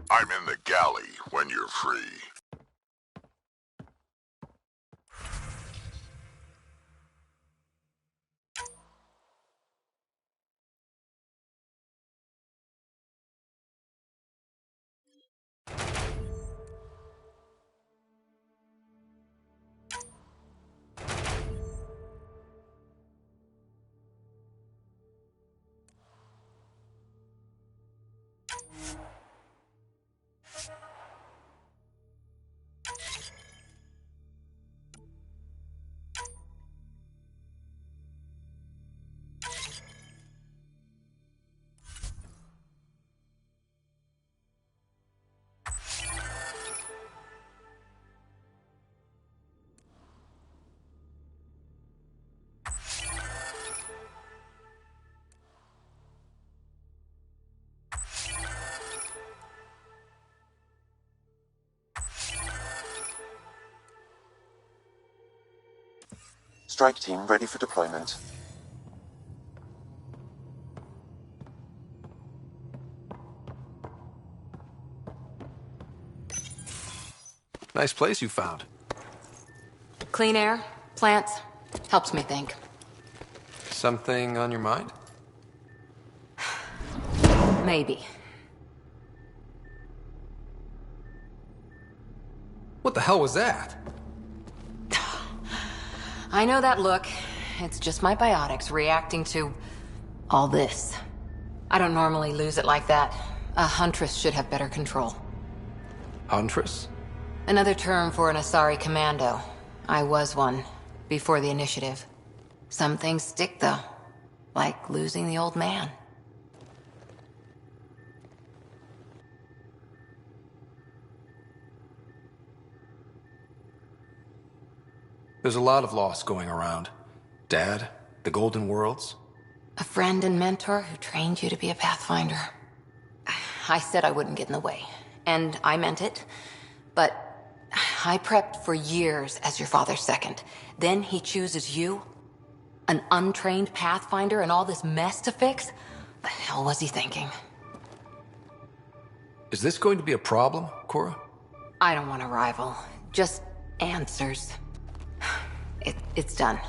I'm in the galley when you're free. Strike team ready for deployment. Nice place you found. Clean air, plants, helps me think. Something on your mind? Maybe. What the hell was that? I know that look. It's just my biotics reacting to all this. I don't normally lose it like that. A huntress should have better control. Huntress? Another term for an Asari commando. I was one, before the initiative. Some things stick, though. Like losing the old man. There's a lot of loss going around. Dad, the Golden Worlds. A friend and mentor who trained you to be a Pathfinder. I said I wouldn't get in the way. And I meant it. But I prepped for years as your father's second. Then he chooses you? An untrained Pathfinder and all this mess to fix? The hell was he thinking? Is this going to be a problem, Cora? I don't want a rival. Just answers. It's done.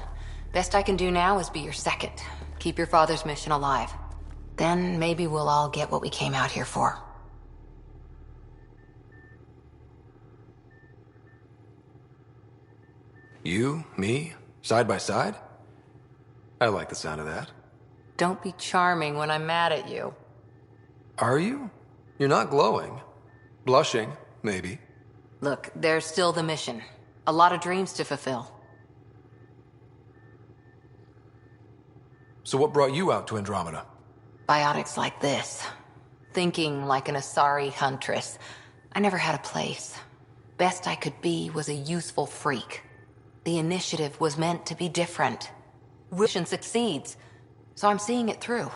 Best I can do now is be your second. Keep your father's mission alive. Then maybe we'll all get what we came out here for. You, me, side by side? I like the sound of that. Don't be charming when I'm mad at you. Are you? You're not glowing. Blushing, maybe. Look, there's still the mission. A lot of dreams to fulfill. So what brought you out to Andromeda? Biotics like this. Thinking like an Asari huntress. I never had a place. Best I could be was a useful freak. The initiative was meant to be different. Mission succeeds, so I'm seeing it through.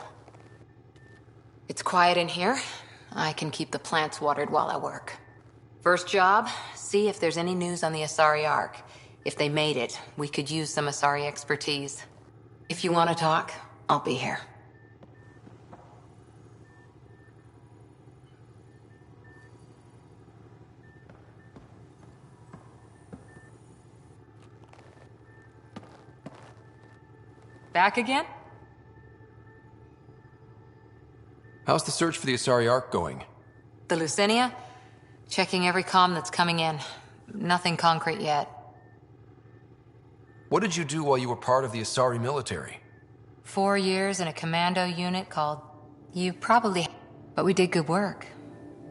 It's quiet in here. I can keep the plants watered while I work. First job, see if there's any news on the Asari Ark. If they made it, we could use some Asari expertise. If you want to talk, I'll be here. Back again? How's the search for the Asari Ark going? The Lucinia? Checking every comm that's coming in. Nothing concrete yet. What did you do while you were part of the Asari military? 4 years in a commando unit called... You probably... But we did good work.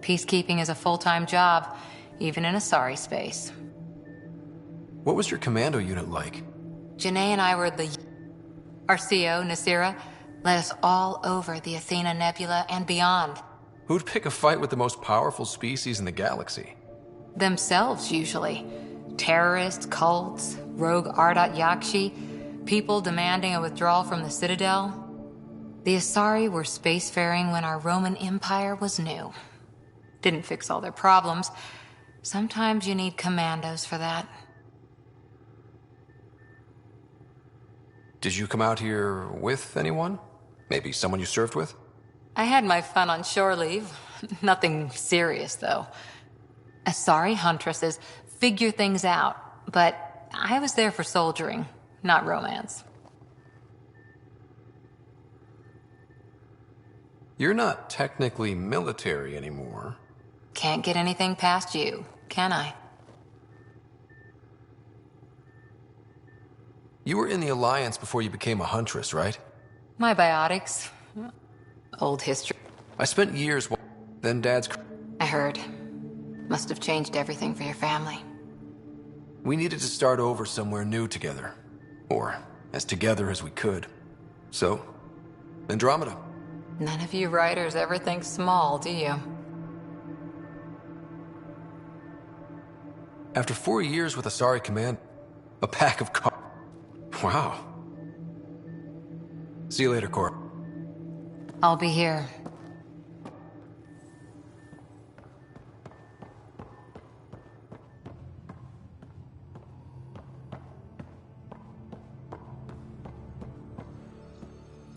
Peacekeeping is a full-time job, even in a sorry space. What was your commando unit like? Janae and I were our CO, Nasira, led us all over the Athena Nebula and beyond. Who'd pick a fight with the most powerful species in the galaxy? Themselves, usually. Terrorists, cults, rogue Ardat Yakshi, people demanding a withdrawal from the Citadel. The Asari were spacefaring when our Roman Empire was new. Didn't fix all their problems. Sometimes you need commandos for that. Did you come out here with anyone? Maybe someone you served with? I had my fun on shore leave. Nothing serious, though. Asari huntresses figure things out, but I was there for soldiering, not romance. You're not technically military anymore. Can't get anything past you, can I? You were in the Alliance before you became a huntress, right? My biotics. Old history. I spent years then Dad's... I heard. Must have changed everything for your family. We needed to start over somewhere new together. Or as together as we could. So, Andromeda. None of you writers ever think small, do you? After 4 years with Asari Command, a pack of car... Wow. See you later, Corp. I'll be here.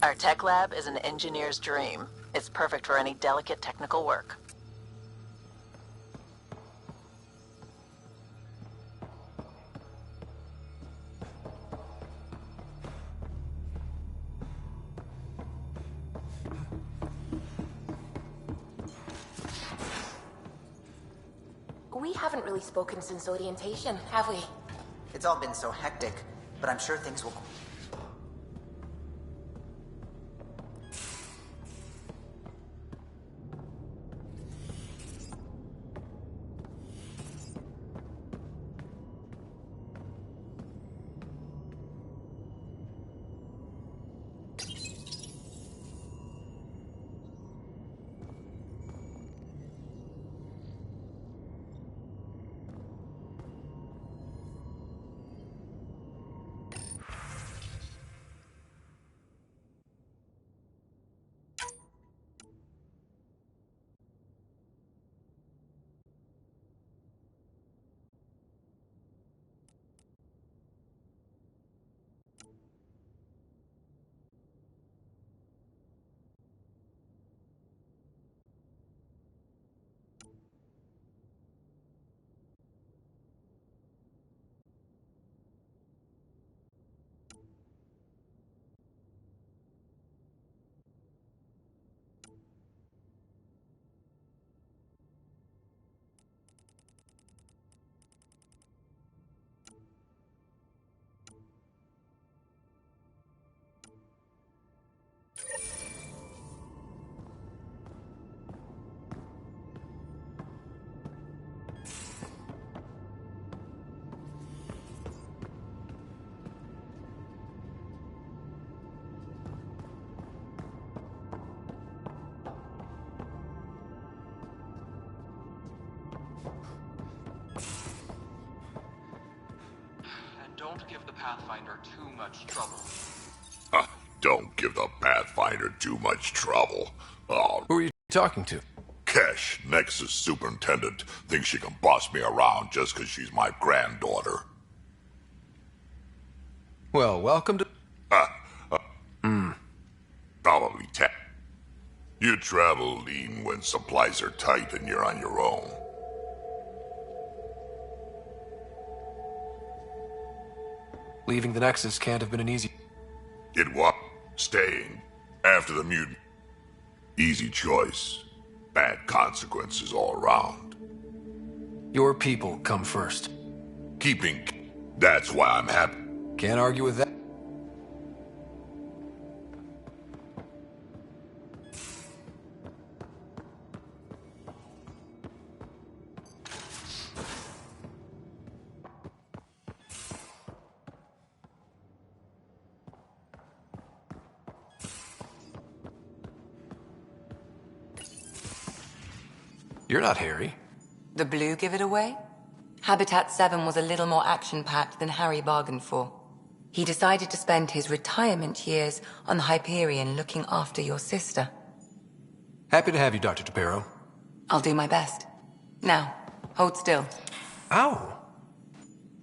Our tech lab is an engineer's dream. It's perfect for any delicate technical work. We haven't really spoken since orientation, have we? It's all been so hectic, but I'm sure things will... Don't give the Pathfinder too much trouble. Don't give the Pathfinder too much trouble. Oh, Who are you talking to? Kesh, Nexus Superintendent, thinks she can boss me around just because she's my granddaughter. Well, welcome to... Probably tech. You travel lean when supplies are tight and you're on your own. Leaving the Nexus can't have been an easy... It was staying after the mutant. Easy choice. Bad consequences all around. Your people come first. Keeping... That's why I'm happy. Can't argue with that. You're not Harry. The blue give it away? Habitat 7 was a little more action-packed than Harry bargained for. He decided to spend his retirement years on the Hyperion looking after your sister. Happy to have you, Dr. DePero. I'll do my best. Now, hold still. Ow!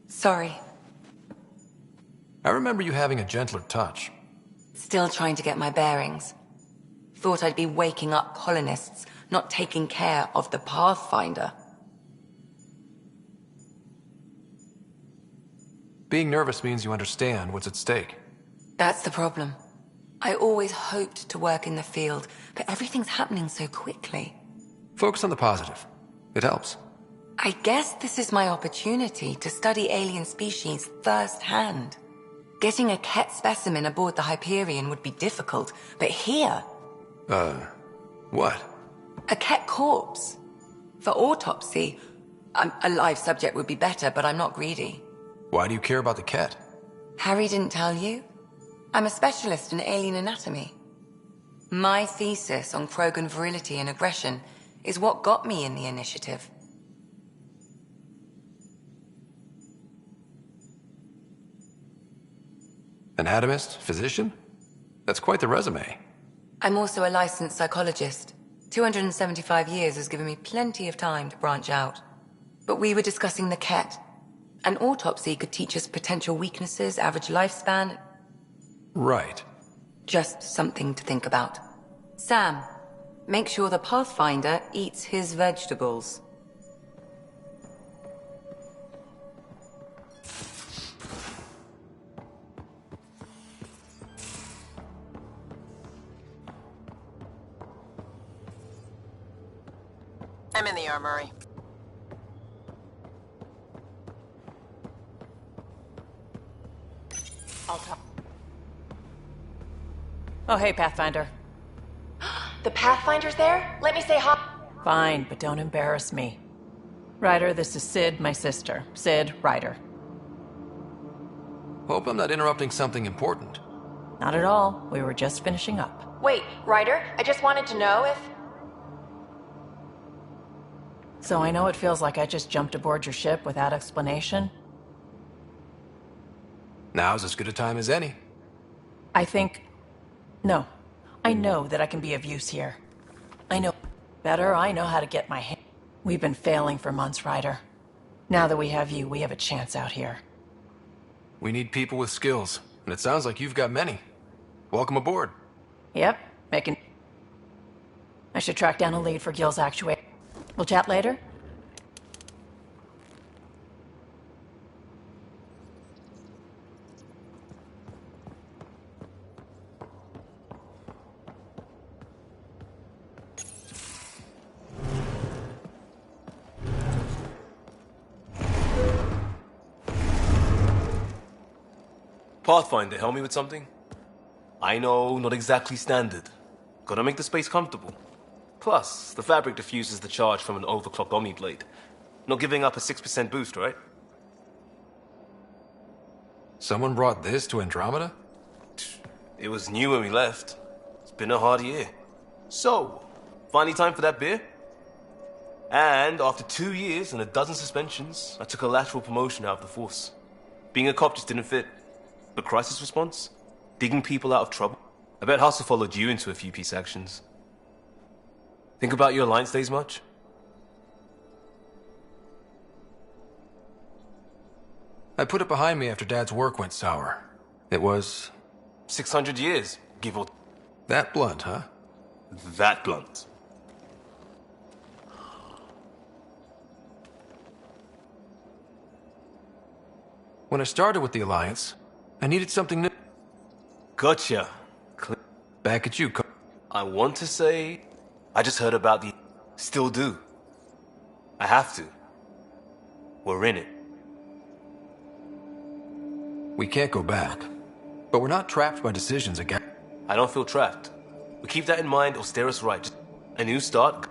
Sorry. I remember you having a gentler touch. Still trying to get my bearings. Thought I'd be waking up colonists, not taking care of the Pathfinder. Being nervous means you understand what's at stake. That's the problem. I always hoped to work in the field, but everything's happening so quickly. Focus on the positive. It helps. I guess this is my opportunity to study alien species firsthand. Getting a Ket specimen aboard the Hyperion would be difficult, but here... What? A Ket corpse. For autopsy, a live subject would be better, but I'm not greedy. Why do you care about the Ket? Harry didn't tell you? I'm a specialist in alien anatomy. My thesis on Krogan virility and aggression is what got me in the initiative. Anatomist? Physician? That's quite the resume. I'm also a licensed psychologist. 275 years has given me plenty of time to branch out. But we were discussing the Ket. An autopsy could teach us potential weaknesses, average lifespan. Right. Just something to think about. Sam, make sure the Pathfinder eats his vegetables. I'm in the armory. I'll talk. Oh, hey, Pathfinder. The Pathfinder's there? Let me say hi. Fine, but don't embarrass me. Ryder, this is Sid, my sister. Sid, Ryder. Hope I'm not interrupting something important. Not at all. We were just finishing up. Wait, Ryder, I just wanted to know if... So I know it feels like I just jumped aboard your ship without explanation. Now's as good a time as any. I think... No. I know that I can be of use here. I know... Better, I know how to get my hand... We've been failing for months, Ryder. Now that we have you, we have a chance out here. We need people with skills, and it sounds like you've got many. Welcome aboard. Yep, making... I should track down a lead for Gil's actuator. We'll chat later? Pathfinder, help me with something? I know, not exactly standard. Gotta make the space comfortable. Plus, the fabric diffuses the charge from an overclocked Omni blade. Not giving up a 6% boost, right? Someone brought this to Andromeda? It was new when we left. It's been a hard year. So, finally time for that beer? And after 2 years and a dozen suspensions, I took a lateral promotion out of the force. Being a cop just didn't fit. But crisis response? Digging people out of trouble? I bet Hustle followed you into a few peace actions. Think about your Alliance days much? I put it behind me after Dad's work went sour. It was... 600 years, give or... that blunt, huh? That blunt. When I started with the Alliance, I needed something new. Gotcha. Back at you, I want to say... I just heard about the... Still do. I have to. We're in it. We can't go back. But we're not trapped by decisions again. I don't feel trapped. We keep that in mind or steer us right. Just a new start.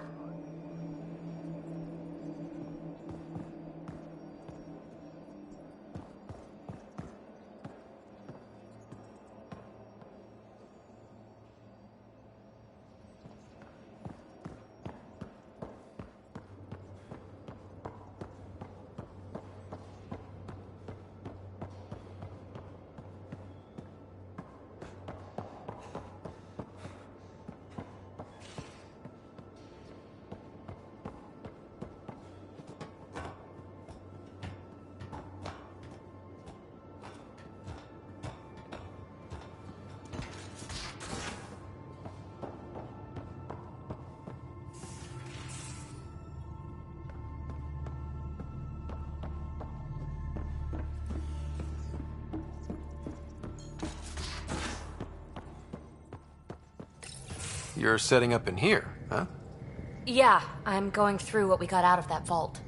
you're setting up in here, huh? Yeah, I'm going through what we got out of that vault.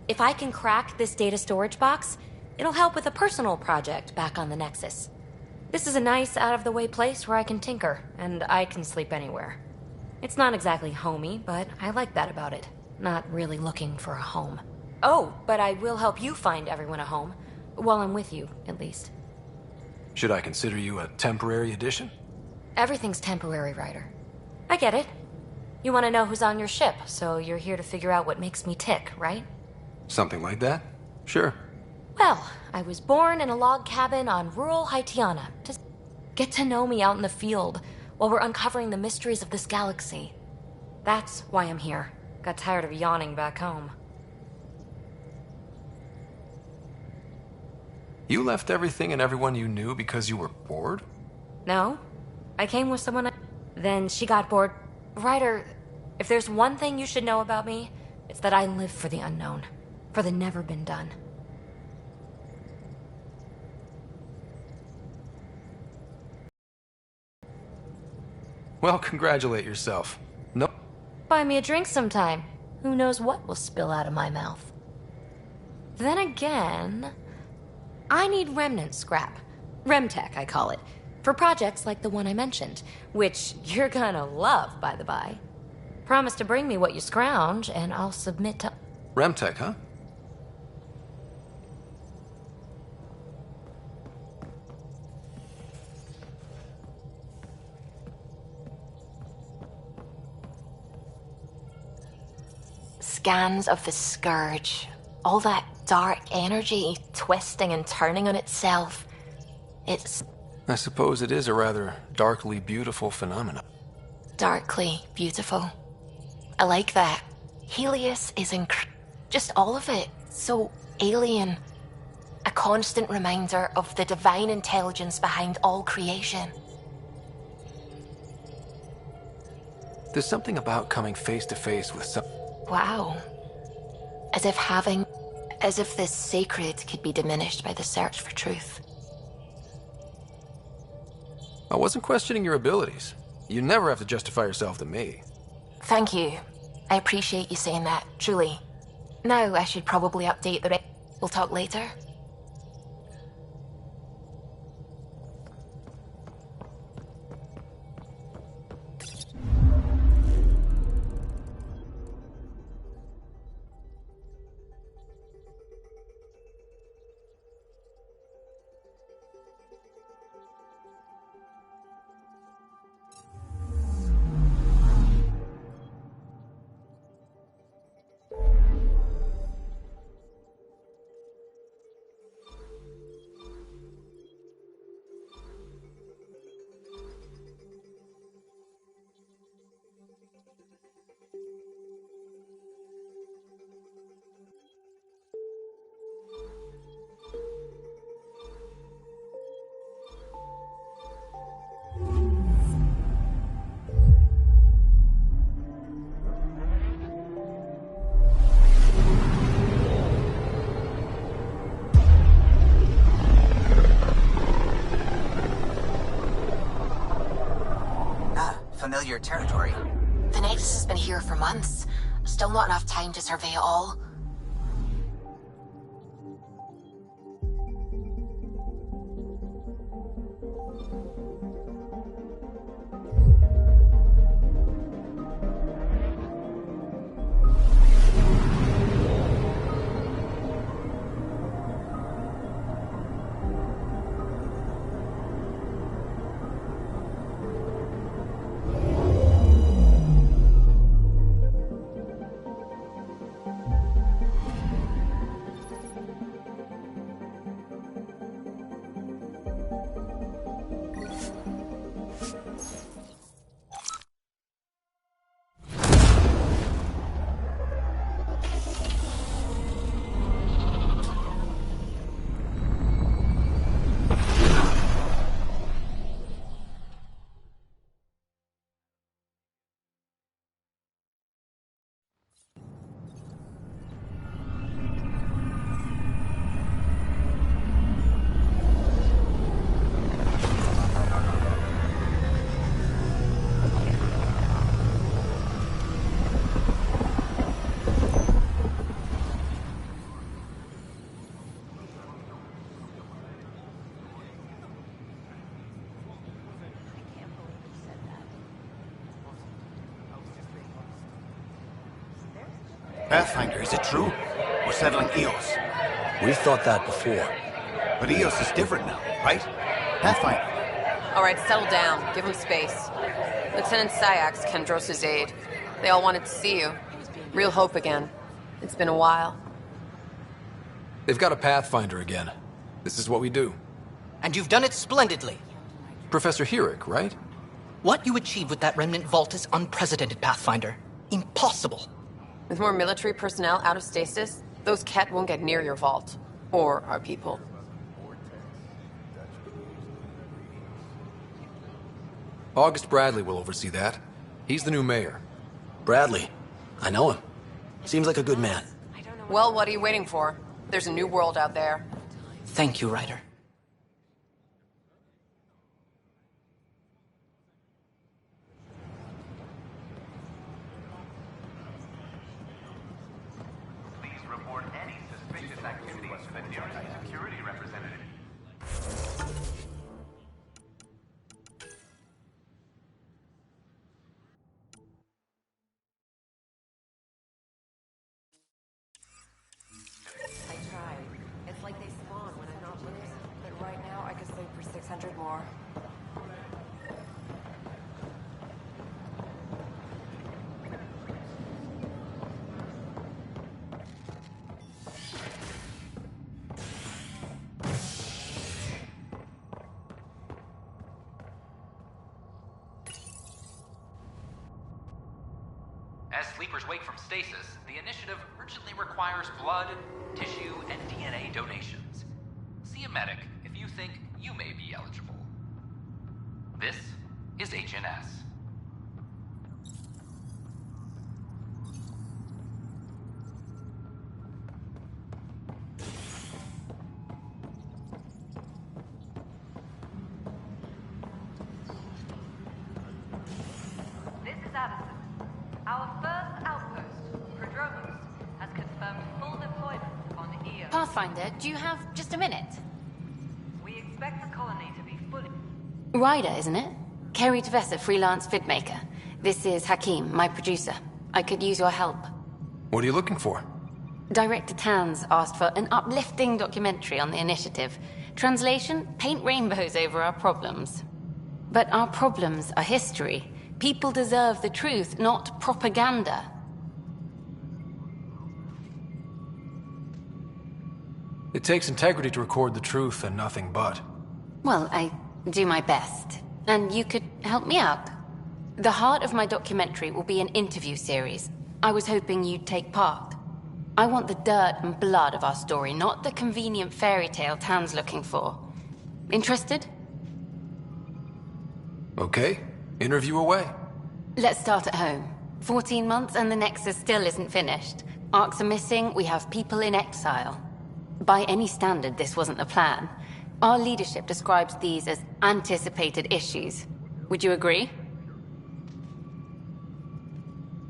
If I can crack this data storage box, it'll help with a personal project back on the Nexus. This is a nice, out-of-the-way place where I can tinker, and I can sleep anywhere. It's not exactly homey, but I like that about it. Not really looking for a home. Oh, but I will help you find everyone a home. While I'm with you, at least. Should I consider you a temporary addition? Everything's temporary, Ryder. I get it. You want to know who's on your ship, so you're here to figure out what makes me tick, right? Something like that? Sure. Well, I was born in a log cabin on rural Haitiana. To get to know me out in the field while we're uncovering the mysteries of this galaxy. That's why I'm here. Got tired of yawning back home. You left everything and everyone you knew because you were bored? No. I came with someone. Then she got bored. Ryder, if there's one thing you should know about me, it's that I live for the unknown. For the never been done. Well, congratulate yourself. No. Buy me a drink sometime. Who knows what will spill out of my mouth. Then again, I need remnant scrap. Remtech, I call it. For projects like the one I mentioned. Which you're gonna love, by the by. Promise to bring me what you scrounge, and I'll submit to... Remtech, huh? Scans of the Scourge. All that dark energy twisting and turning on itself. It's... I suppose it is a rather darkly beautiful phenomenon. darkly beautiful. I like that. Helios is just all of it. So alien. A constant reminder of the divine intelligence behind all creation. There's something about coming face to face with some... Wow. As if this sacred could be diminished by the search for truth. I wasn't questioning your abilities. You never have to justify yourself to me. Thank you. I appreciate you saying that, truly. Now I should probably update the We'll talk later. Familiar territory. The Nexus has been here for months. Still not enough time to survey it all. Pathfinder, is it true? We're settling Eos. We've thought that before. But Eos is different now, right? Pathfinder. All right, settle down. Give him space. Lieutenant Syax, Kendros' aide. They all wanted to see you. Real hope again. It's been a while. They've got a Pathfinder again. This is what we do. And you've done it splendidly. Professor Herrick, right? What you achieved with that remnant vault is unprecedented, Pathfinder. Impossible. With more military personnel out of stasis, those Ket won't get near your vault. Or our people. August Bradley will oversee that. He's the new mayor. Bradley. I know him. Seems like a good man. Well, what are you waiting for? There's a new world out there. Thank you, Ryder. Please report any suspicious activities to the nearest security representative. I tried. It's like they spawn when I'm not looking. But right now, I could sleep for 600 more. As sleepers wake from stasis, the initiative urgently requires blood, tissue, and DNA donations. See a medic if you think you may be eligible. This is HNS. This is Addison. Our first outpost, Prodromos, has confirmed full deployment on EO. Pathfinder, do you have just a minute? We expect the colony to be fully... Ryder, isn't it? Kerry Tavessa, freelance vidmaker. This is Hakim, my producer. I could use your help. What are you looking for? Director Tans asked for an uplifting documentary on the initiative. Translation, paint rainbows over our problems. But our problems are history. People deserve the truth, not propaganda. It takes integrity to record the truth and nothing but. Well, I do my best. And you could help me out. The heart of my documentary will be an interview series. I was hoping you'd take part. I want the dirt and blood of our story, not the convenient fairy tale Tan's looking for. Interested? Okay, interview away. Let's start at home. 14 months and the Nexus still isn't finished. Arcs are missing, we have people in exile. By any standard, this wasn't the plan. Our leadership describes these as anticipated issues. Would you agree?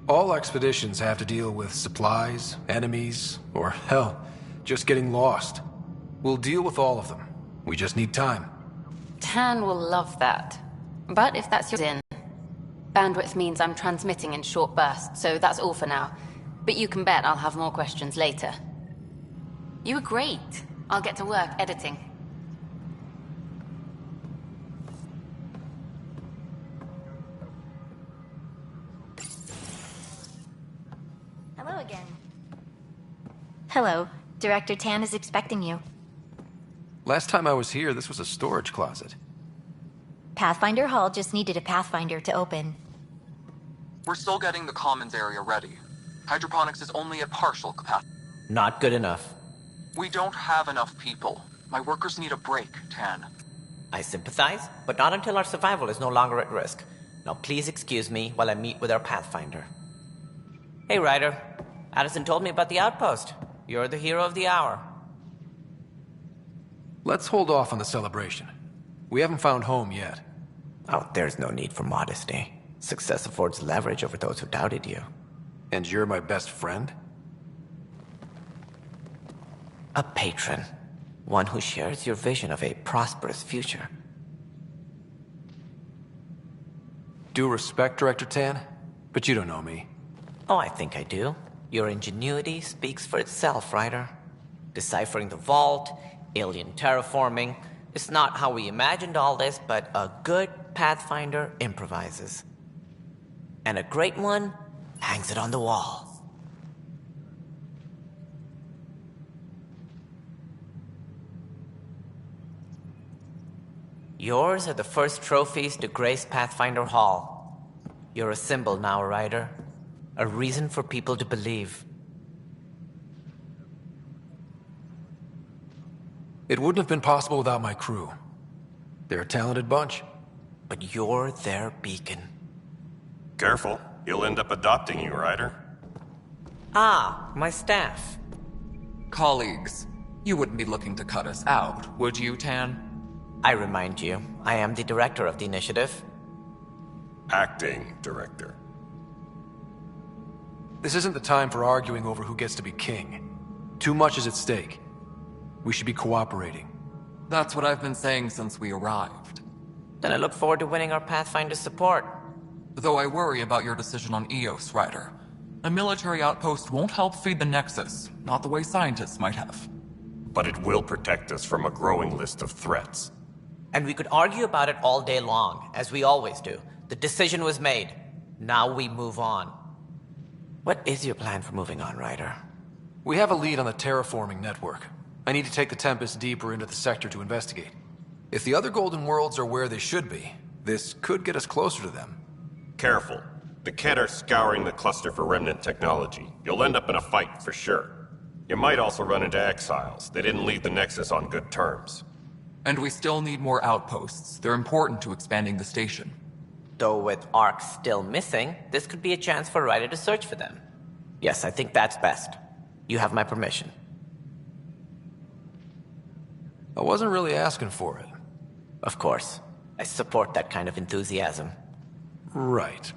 All expeditions have to deal with supplies, enemies, or hell, just getting lost. We'll deal with all of them. We just need time. Tan will love that. But if that's your in, bandwidth means I'm transmitting in short bursts, so that's all for now. But you can bet I'll have more questions later. You were great. I'll get to work editing. Hello again. Hello. Director Tan is expecting you. Last time I was here, this was a storage closet. Pathfinder Hall just needed a Pathfinder to open. We're still getting the commons area ready. Hydroponics is only at partial capacity. Not good enough. We don't have enough people. My workers need a break, Tan. I sympathize, but not until our survival is no longer at risk. Now please excuse me while I meet with our Pathfinder. Hey, Ryder. Addison told me about the outpost. You're the hero of the hour. Let's hold off on the celebration. We haven't found home yet. Oh, there's no need for modesty. Success affords leverage over those who doubted you. And you're my best friend? A patron. One who shares your vision of a prosperous future. Due respect, Director Tan, but you don't know me. Oh, I think I do. Your ingenuity speaks for itself, Ryder. Deciphering the vault, alien terraforming. It's not how we imagined all this, but a good Pathfinder improvises. And a great one hangs it on the wall. Yours are the first trophies to grace Pathfinder Hall. You're a symbol now, Ryder. A reason for people to believe. It wouldn't have been possible without my crew. They're a talented bunch. But you're their beacon. Careful. He'll end up adopting you, Ryder. Ah, my staff. Colleagues, you wouldn't be looking to cut us out, would you, Tan? I remind you, I am the director of the initiative. Acting director. This isn't the time for arguing over who gets to be king. Too much is at stake. We should be cooperating. That's what I've been saying since we arrived. Then I look forward to winning our Pathfinder support. Though I worry about your decision on Eos, Ryder. A military outpost won't help feed the Nexus, not the way scientists might have. But it will protect us from a growing list of threats. And we could argue about it all day long, as we always do. The decision was made. Now we move on. What is your plan for moving on, Ryder? We have a lead on the terraforming network. I need to take the Tempest deeper into the sector to investigate. If the other Golden Worlds are where they should be, this could get us closer to them. Careful. The Kett are scouring the cluster for remnant technology. You'll end up in a fight for sure. You might also run into exiles. They didn't leave the Nexus on good terms. And we still need more outposts. They're important to expanding the station. Though with Ark still missing, this could be a chance for Ryder to search for them. Yes, I think that's best. You have my permission. I wasn't really asking for it. Of course. I support that kind of enthusiasm. Right.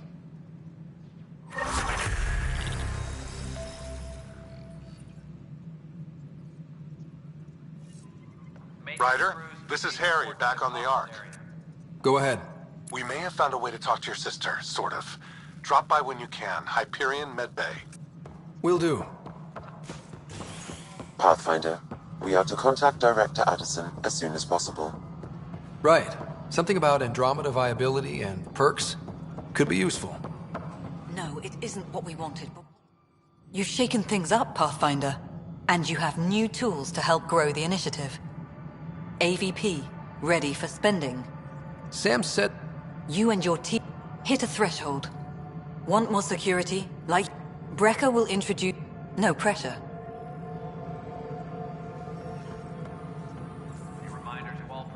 Ryder, this is Harry, back on the Ark. Go ahead. We may have found a way to talk to your sister, sort of. Drop by when you can. Hyperion Medbay. Will do. Pathfinder, we are to contact Director Addison as soon as possible. Right. Something about Andromeda viability and perks could be useful. No, it isn't what we wanted. You've shaken things up, Pathfinder. And you have new tools to help grow the initiative. AVP, ready for spending. Sam said... You and your team hit a threshold. Want more security? Like... Brecker will introduce... No pressure.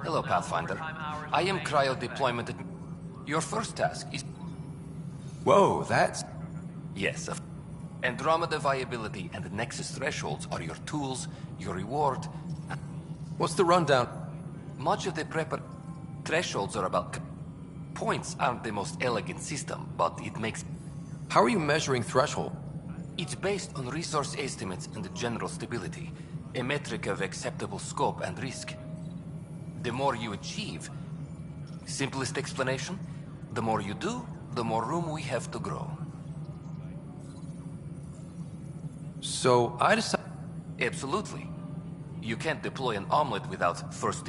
Hello, Pathfinder. I am cryo deployment. Your first task is... Whoa, that's... Yes, Andromeda viability and the Nexus thresholds are your tools, your reward. What's the rundown? Much of the prepper... Thresholds are about... Points aren't the most elegant system, but it makes... How are you measuring threshold? It's based on resource estimates and general stability, a metric of acceptable scope and risk. The more you achieve, simplest explanation, the more you do, the more room we have to grow. So, I decided... Absolutely. You can't deploy an omelet without first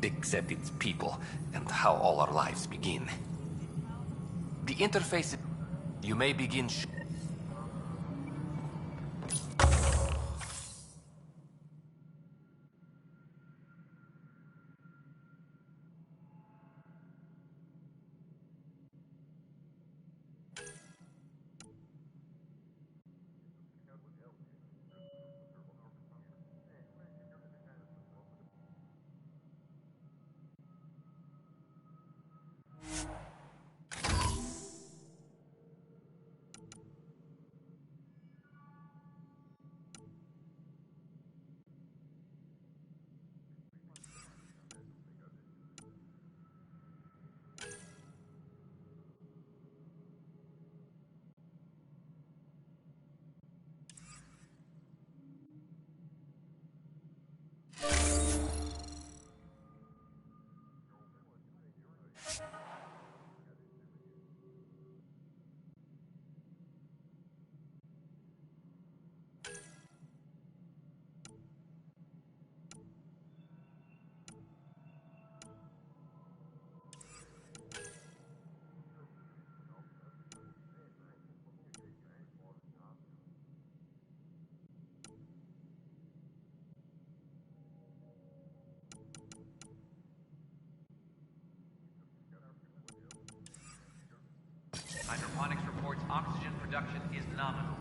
except it's people, and how all our lives begin. The interface... You may begin... oxygen production is nominal.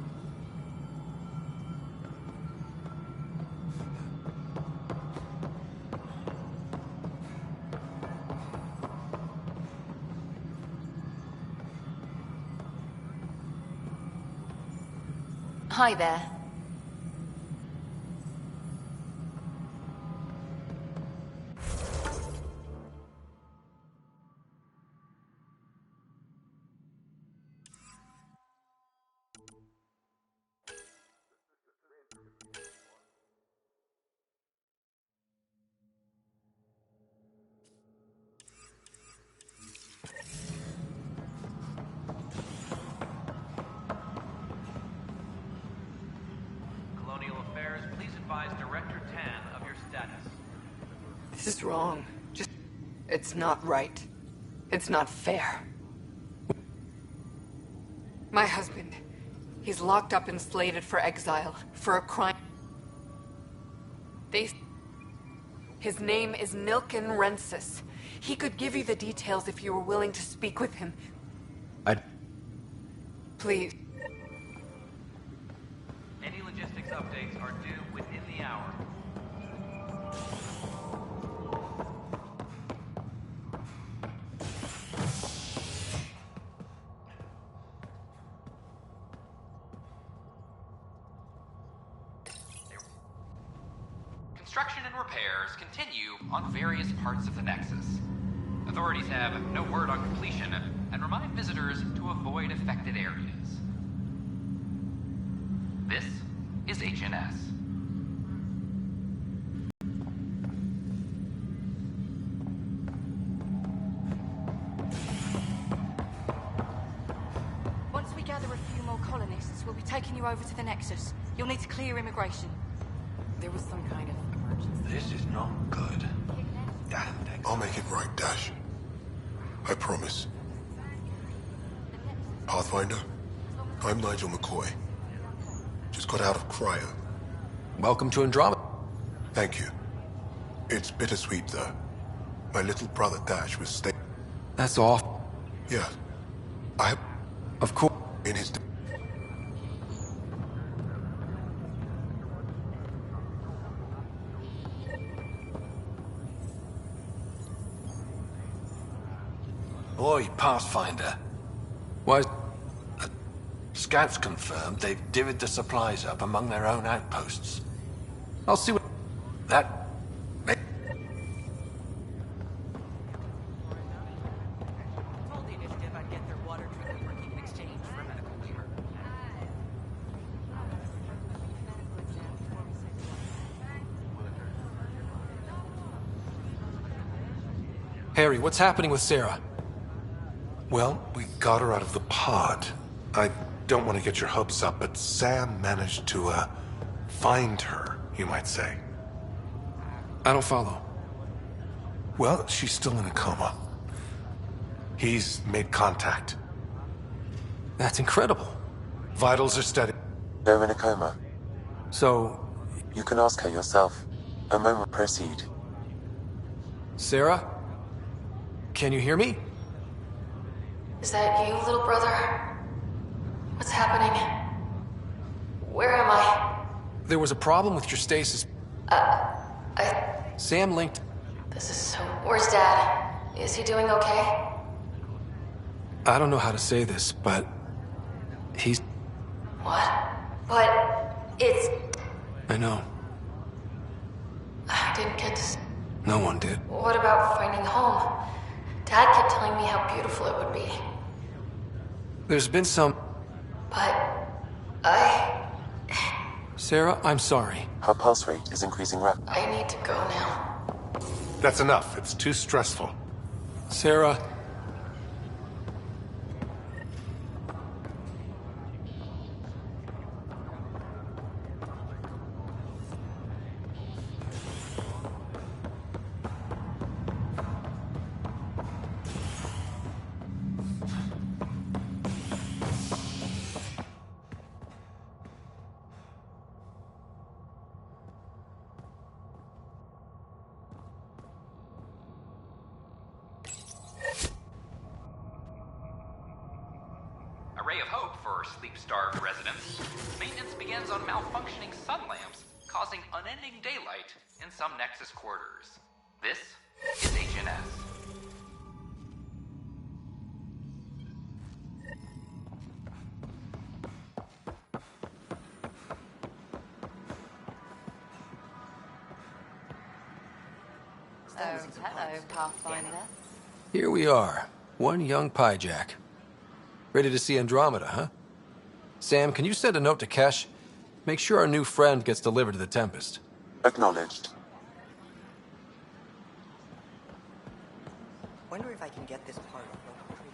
Hi there. Colonial Affairs, please advise Director Tan of your status. This is wrong. It's not right. It's not fair. My husband, he's locked up and slated for exile for a crime. His name is Nilken Rensis. He could give you the details if you were willing to speak with him. Please. Any logistics updates are due within the hour. Construction and repairs continue on various parts of the Nexus. Authorities have no word on completion and remind visitors to avoid affected areas. This is HNS. Once we gather a few more colonists, we'll be taking you over to the Nexus. You'll need to clear immigration. There was some kind of emergency. This is not good. I'll make it right, Dash. I promise. Pathfinder, I'm Nigel McCoy. Just got out of cryo. Welcome to Andromeda. Thank you. It's bittersweet, though. My little brother Dash was staying. That's awful. Yeah. Of course. In his... Oi, Pathfinder. Why? Scouts confirmed they've divvied the supplies up among their own outposts. I'll see what... That... Told the initiative I'd get their water treatment working in exchange for a medical waiver. Harry, what's happening with Sarah? Well, we got her out of the pod. I don't want to get your hopes up, but Sam managed to, find her, you might say. I don't follow. Well, she's still in a coma. He's made contact. That's incredible. Vitals are steady. They're in a coma. So... You can ask her yourself. A moment, proceed. Sarah? Can you hear me? Is that you, little brother? What's happening? Where am I? There was a problem with your stasis. Sam linked... This is so... Where's Dad? Is he doing okay? I don't know how to say this, but... He's... What? But... It's... I know. I didn't get to... No one did. What about finding home? Dad kept telling me how beautiful it would be. There's been some... But... Sarah, I'm sorry. Her pulse rate is increasing rapidly. I need to go now. That's enough. It's too stressful. Sarah... A ray of hope for poor, sleep-starved residents, maintenance begins on malfunctioning sun lamps, causing unending daylight in some Nexus quarters. This is HNS. Hello, Pathfinder. Here we are, one young Pyjack. Ready to see Andromeda, huh? Sam, can you send a note to Kesh? Make sure our new friend gets delivered to the Tempest. Acknowledged. Wonder if I can get this part of local tree.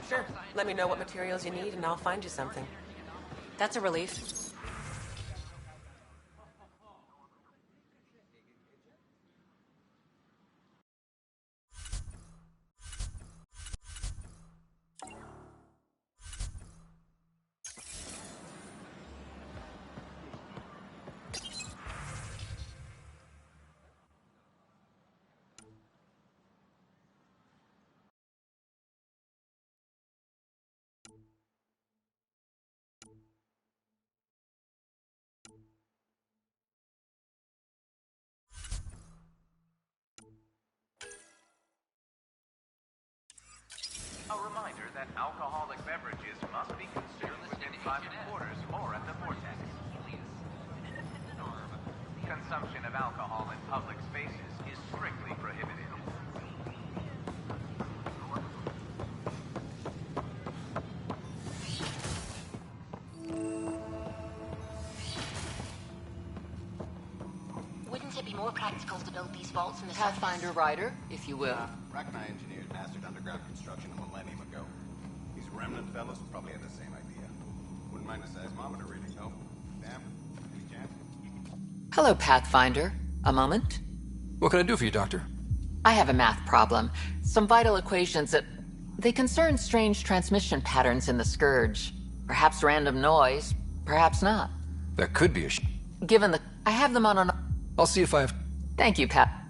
Sure. Let me know what materials you need and I'll find you something. That's a relief. A reminder that alcoholic beverages must be consumed within 5 quarters or at the vortex. Consumption of alcohol in public spaces is strictly prohibited. Wouldn't it be more practical to build these vaults in the Pathfinder Rider, if you will. Rachni engineers mastered underground construction a millennium ago. These remnant fellows probably had the same idea. Wouldn't mind a seismometer reading, though. Damn, any chance? Hello, Pathfinder. A moment? What can I do for you, Doctor? I have a math problem. Some vital equations that... They concern strange transmission patterns in the Scourge. Perhaps random noise, perhaps not. That could be a Given the... I have them on an... I'll see if I have... Thank you, Pat.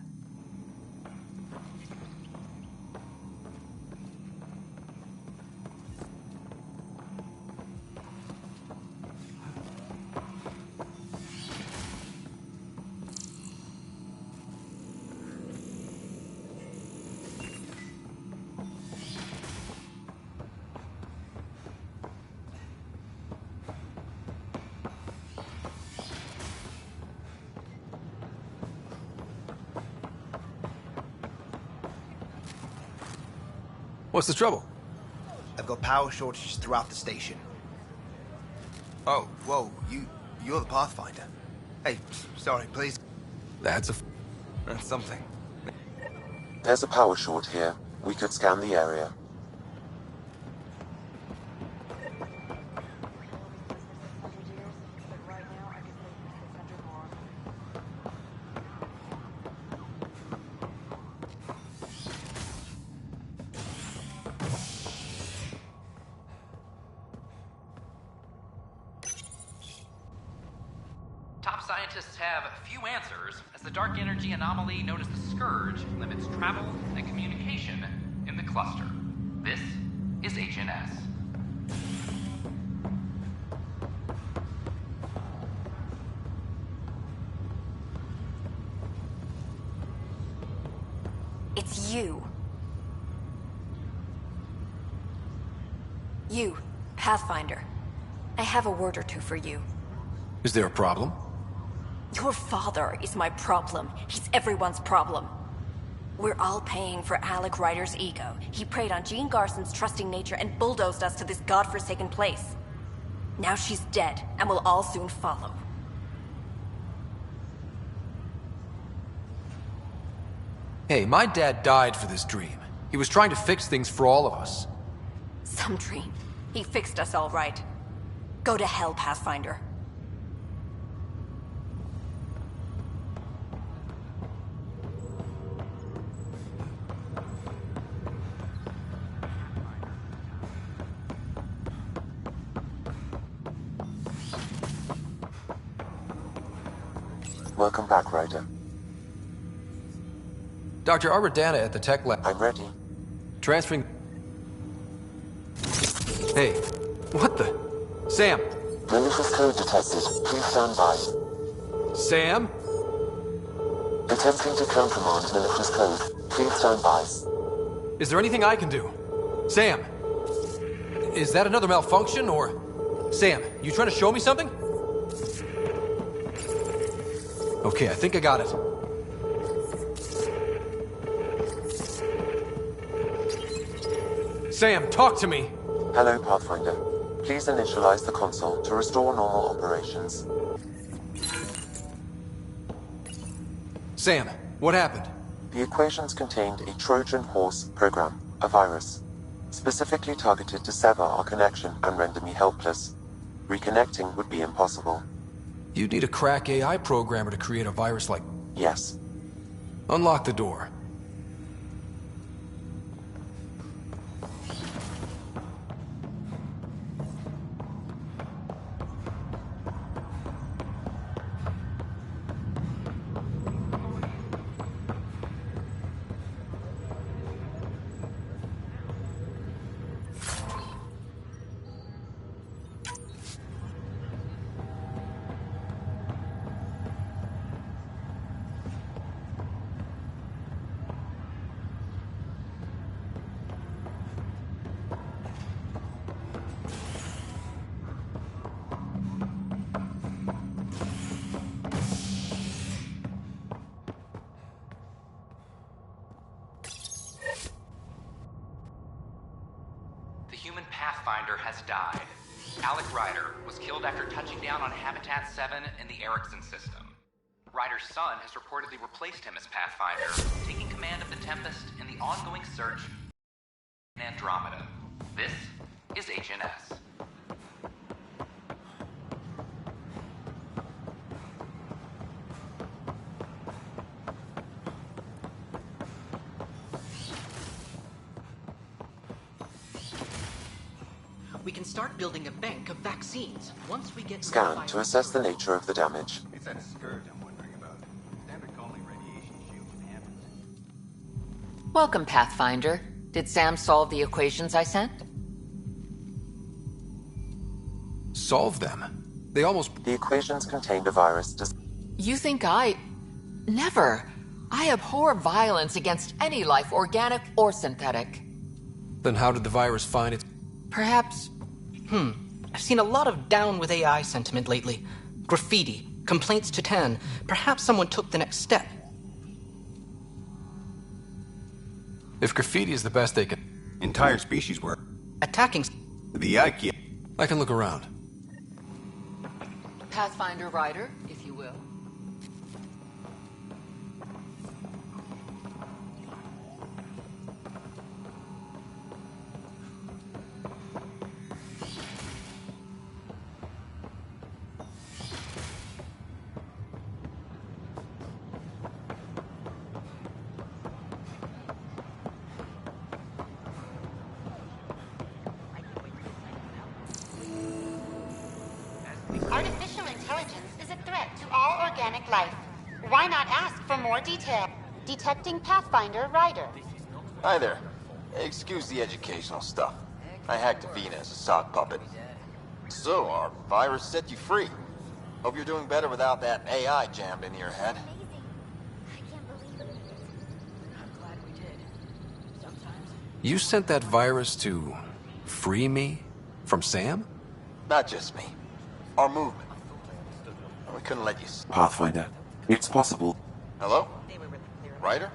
What's the trouble? I've got power shortages throughout the station. Oh, whoa, you're the Pathfinder. Hey, sorry, please. That's something. There's a power short here. We could scan the area. Top scientists have few answers, as the dark energy anomaly known as the Scourge limits travel and communication in the cluster. This is HNS. It's you. You, Pathfinder. I have a word or two for you. Is there a problem? Your father is my problem. He's everyone's problem. We're all paying for Alec Ryder's ego. He preyed on Jean Garson's trusting nature and bulldozed us to this godforsaken place. Now she's dead, and we'll all soon follow. Hey, my dad died for this dream. He was trying to fix things for all of us. Some dream. He fixed us all right. Go to hell, Pathfinder. Welcome back, Ryder. Dr. Arbordana at the tech lab. I'm ready. Transferring... Hey, what the... Sam! Malicious code detected. Please stand by. Sam? Attempting to countermand malicious code. Please stand by. Is there anything I can do? Sam! Is that another malfunction, or... Sam, you trying to show me something? Okay, I think I got it. Sam, talk to me! Hello, Pathfinder. Please initialize the console to restore normal operations. Sam, what happened? The equations contained a Trojan horse program, a virus, specifically targeted to sever our connection and render me helpless. Reconnecting would be impossible. You'd need a crack AI programmer to create a virus like... Yes. Unlock the door. The human Pathfinder has died. Alec Ryder was killed after touching down on Habitat 7 in the Erickson system. Ryder's son has reportedly replaced him as Pathfinder, taking command of the Tempest in the ongoing search in Andromeda. This is HNS. We can start building a bank of vaccines once we get... Scan to assess the nature of the damage. It's that scourge I'm wondering about. Standard calling radiation shield from Hammond. Welcome, Pathfinder. Did Sam solve the equations I sent? Solve them? They almost... The equations contained a virus... You think I... Never. I abhor violence against any life, organic or synthetic. Then how did the virus find its... Perhaps... I've seen a lot of down with AI sentiment lately. Graffiti, complaints to 10. Perhaps someone took the next step. If graffiti is the best they can... Entire species were. Attacking... The IKEA. I can look around. Pathfinder Rider, if you will. Artificial intelligence is a threat to all organic life. Why not ask for more detail? Detecting Pathfinder Rider. Hi there. Excuse the educational stuff. I hacked Avena as a sock puppet. So, our virus set you free. Hope you're doing better without that AI jammed into your head. You sent that virus to free me from Sam? Not just me. Our movement. We couldn't let you... Pathfinder, it's possible. Hello? Ryder?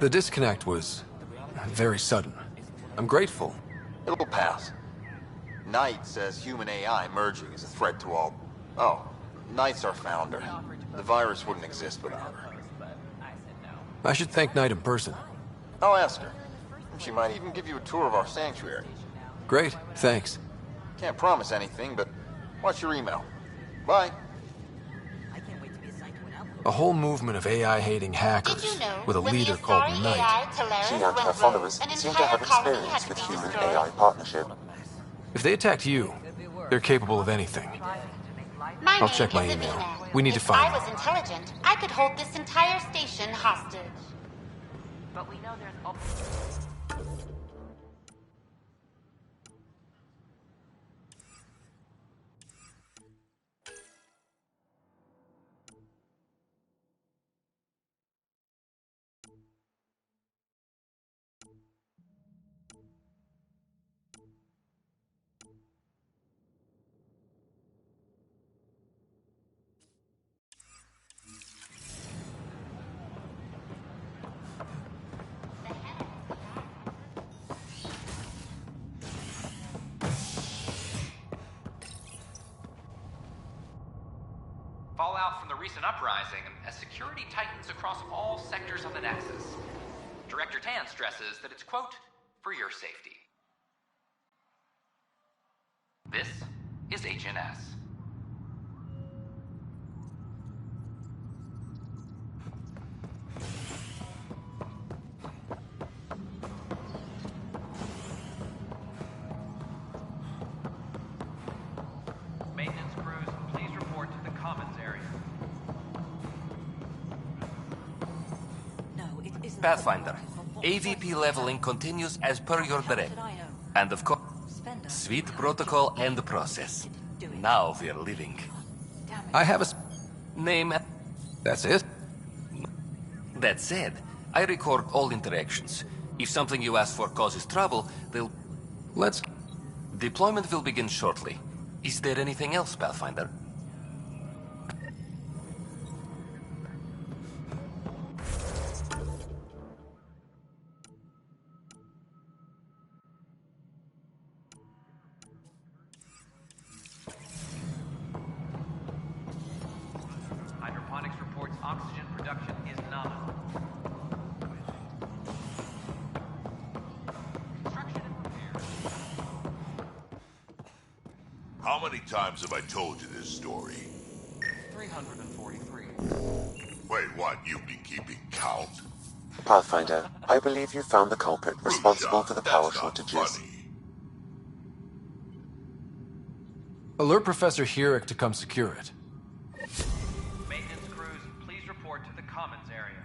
The disconnect was very sudden. I'm grateful. It'll pass. Knight says human AI merging is a threat to all... Oh, Knight's our founder. The virus wouldn't exist without her. I should thank Knight in person. I'll ask her. She might even give you a tour of our sanctuary. Great, thanks. Can't promise anything, but watch your email. Bye. A whole movement of AI-hating hackers with a leader called Knight. She and her followers seem to have experience with human-AI partnership. If they attacked you, they're capable of anything. I'll check my email. We need to find If I was intelligent, I could hold this entire station hostage. But we know there's... Fallout from the recent uprising as security tightens across all sectors of the Nexus. Director Tan stresses that it's, quote, for your safety. This is HNS. Maintenance crews, please report to the Commons area. Pathfinder, AVP leveling continues as per your direct. And of course, sweet protocol and process. Now we're living. I have a... Name... That's it? That said, I record all interactions. If something you ask for causes trouble, they'll... Let's... Deployment will begin shortly. Is there anything else, Pathfinder? Hydroponics reports oxygen production is nominal. How many times have I told you this story? 343. Wait, what? You've been keeping count? Pathfinder, I believe you found the culprit responsible for the power shortages. Alert Professor Hurek to come secure it. Maintenance crews, please report to the Commons area.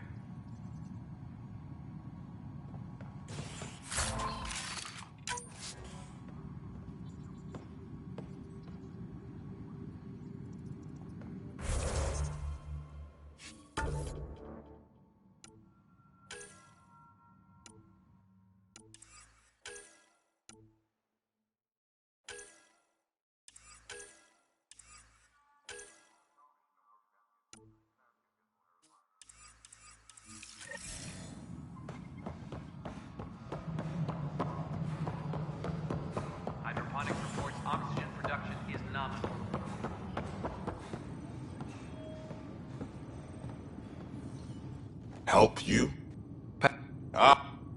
oxygen production is nominal. Help you?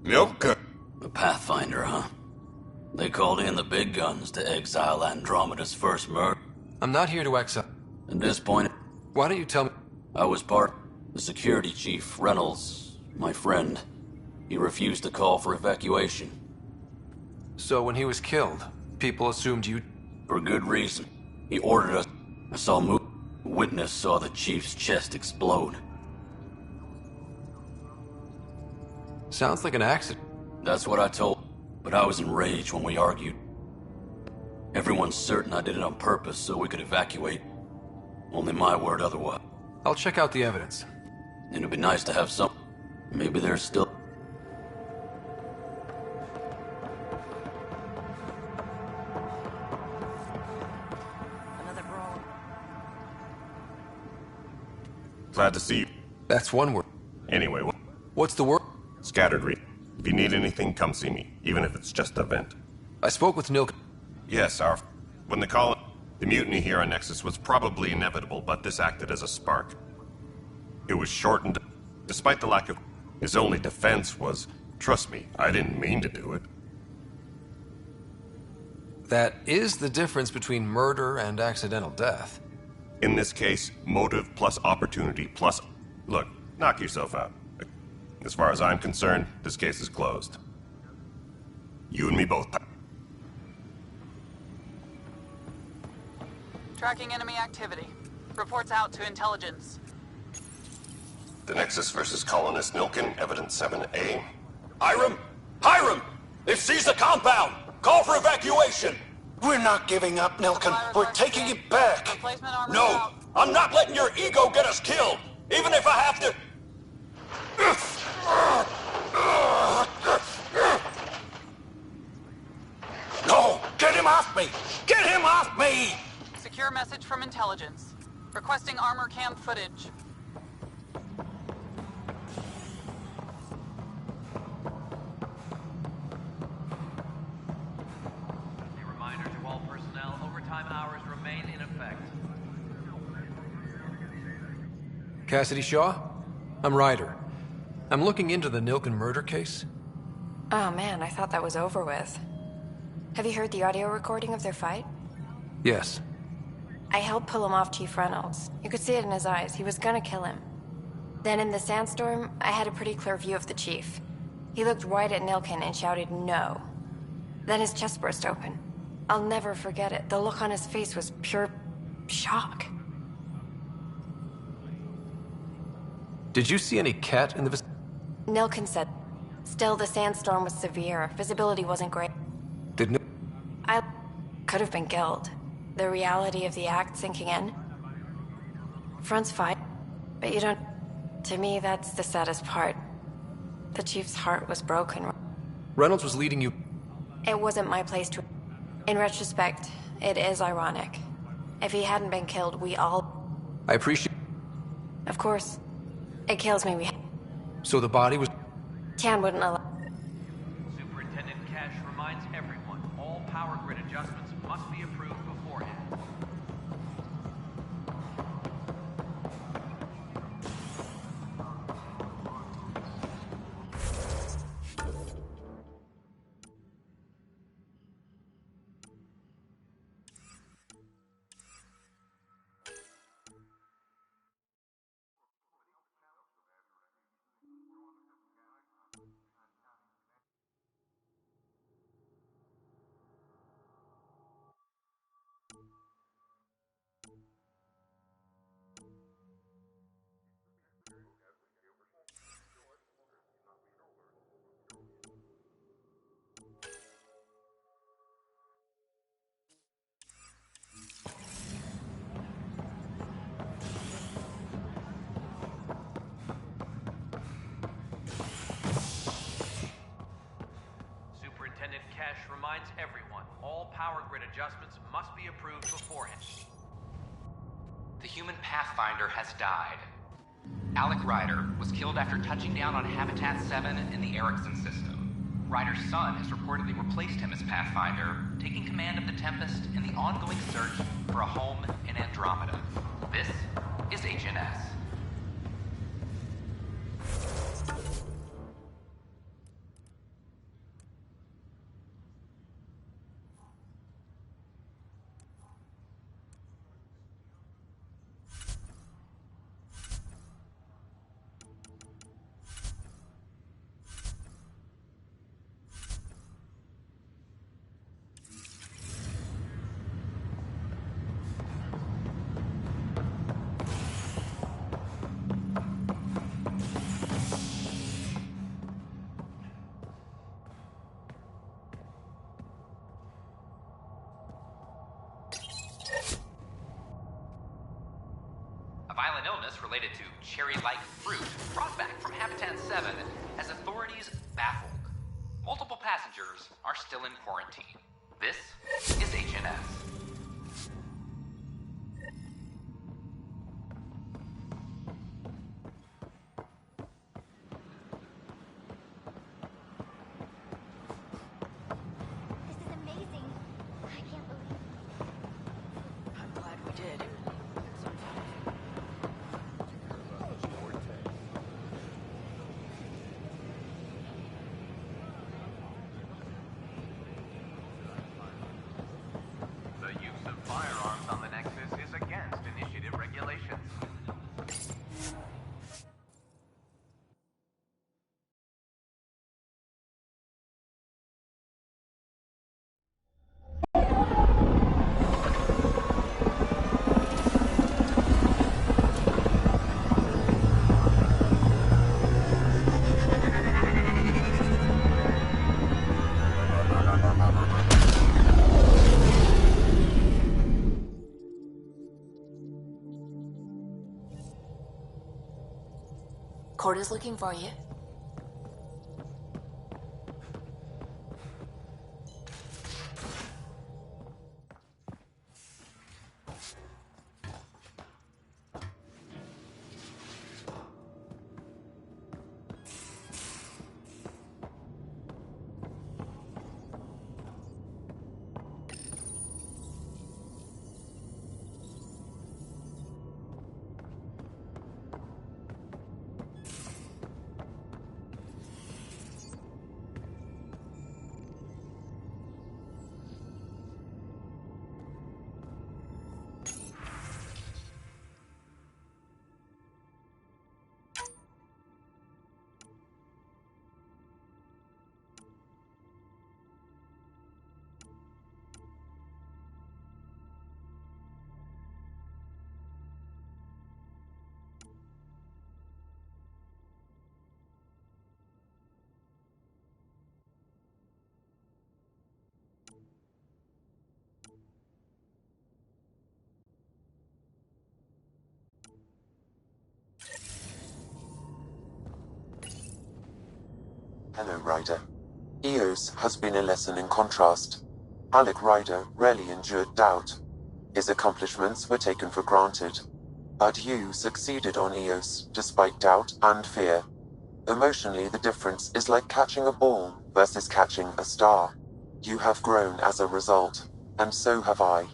Milka. The Pathfinder, huh? They called in the big guns to exile Andromeda's first murder. I'm not here to exile. At this point... Why don't you tell me... I was part... The security chief, Reynolds, my friend. He refused to call for evacuation. So when he was killed, people assumed you... For good reason. He ordered us... I saw move... Witness saw the chief's chest explode. Sounds like an accident. That's what I told, but I was enraged when we argued. Everyone's certain I did it on purpose so we could evacuate. Only my word otherwise. I'll check out the evidence. It'd be nice to have some... Maybe there's still... Another brawl. Glad to see you. That's one word. Anyway, What's the word? Scattered read. If you need anything, come see me, even if it's just a vent. I spoke with Nilk. Yes, when the the mutiny here on Nexus was probably inevitable, but this acted as a spark. It was shortened. Despite the lack of... His only defense was, trust me, I didn't mean to do it. That is the difference between murder and accidental death. In this case, motive plus opportunity plus... Look, knock yourself out. As far as I'm concerned, this case is closed. You and me both. Tracking enemy activity. Reports out to intelligence. The Nexus versus Colonist Nilkin, Evidence 7A. Hiram! Hiram! They've seized the compound! Call for evacuation! We're not giving up, Nilkin. We're taking it back. No! I'm not letting your ego get us killed! Even if I have to... No! Get him off me! Get him off me! Secure message from intelligence. Requesting armor cam footage. A reminder to all personnel, overtime hours remain in effect. Cassidy Shaw? I'm Ryder. I'm looking into the Nilkin murder case. Oh man, I thought that was over with. Have you heard the audio recording of their fight? Yes. I helped pull him off Chief Reynolds. You could see it in his eyes. He was gonna kill him. Then in the sandstorm, I had a pretty clear view of the chief. He looked right at Nilkin and shouted no. Then his chest burst open. I'll never forget it. The look on his face was pure shock. Did you see any cat in the vicinity? Nilkin said, still the sandstorm was severe. Visibility wasn't great. Did I could have been killed. The reality of the act sinking in. Front's fine, but you don't... To me, that's the saddest part. The chief's heart was broken. Reynolds was leading you... It wasn't my place to... In retrospect, it is ironic. If he hadn't been killed, we all... I appreciate... Of course. It kills me. So the body was... Tan wouldn't allow... Superintendent Cash reminds everyone, all power grid adjustments must be approved beforehand. Superintendent Cash reminds everyone, all power grid adjustments must be approved beforehand. The human Pathfinder has died. Alec Ryder was killed after touching down on Habitat 7 in the Erickson system. Ryder's son has reportedly replaced him as Pathfinder, taking command of the Tempest in the ongoing search for a home in Andromeda. This is HNS. A violent illness related to cherry-like fruit brought back from Habitat 7 has authorities baffled. Multiple passengers are still in quarantine. This is HNS. Firearms on the Nexus is against initiative regulations. Corda's looking for you. Hello, Ryder. Eos has been a lesson in contrast. Alec Ryder rarely endured doubt. His accomplishments were taken for granted. But you succeeded on Eos, despite doubt and fear. Emotionally, the difference is like catching a ball versus catching a star. You have grown as a result, and so have I.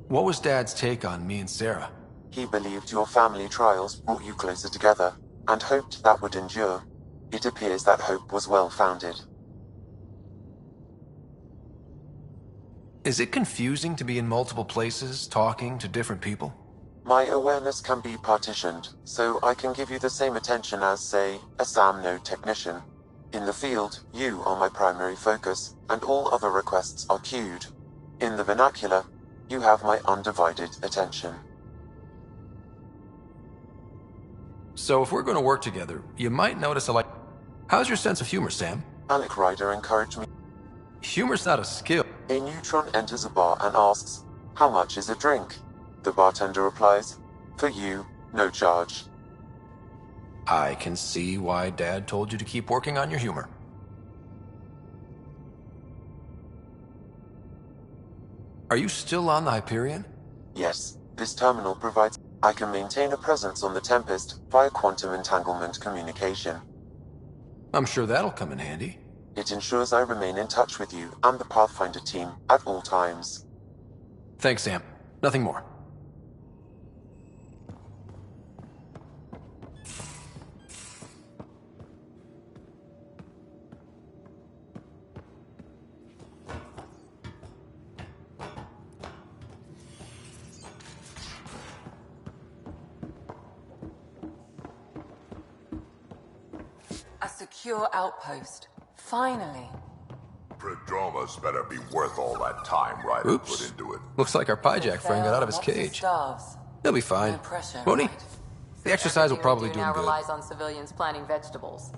What was Dad's take on me and Sarah? He believed your family trials brought you closer together, and hoped that would endure. It appears that hope was well-founded. Is it confusing to be in multiple places, talking to different people? My awareness can be partitioned, so I can give you the same attention as, say, a SAM node technician. In the field, you are my primary focus, and all other requests are queued. In the vernacular, you have my undivided attention. So if we're going to work together, you might notice How's your sense of humor, Sam? Alec Ryder encouraged me. Humor's not a skill. A neutron enters a bar and asks, "How much is a drink?" The bartender replies, "For you, no charge." I can see why Dad told you to keep working on your humor. Are you still on the Hyperion? Yes, this terminal provides I can maintain a presence on the Tempest via quantum entanglement communication. I'm sure that'll come in handy. It ensures I remain in touch with you and the Pathfinder team at all times. Thanks, Sam. Nothing more. A secure outpost. Finally. Prodroma's better be worth all that time Ryder put Oops. into it. Looks like our Pyjack friend got out of his cage. He'll be fine. No pressure, Won't he? right? The exercise will probably do now him good. relies on civilians planting vegetables.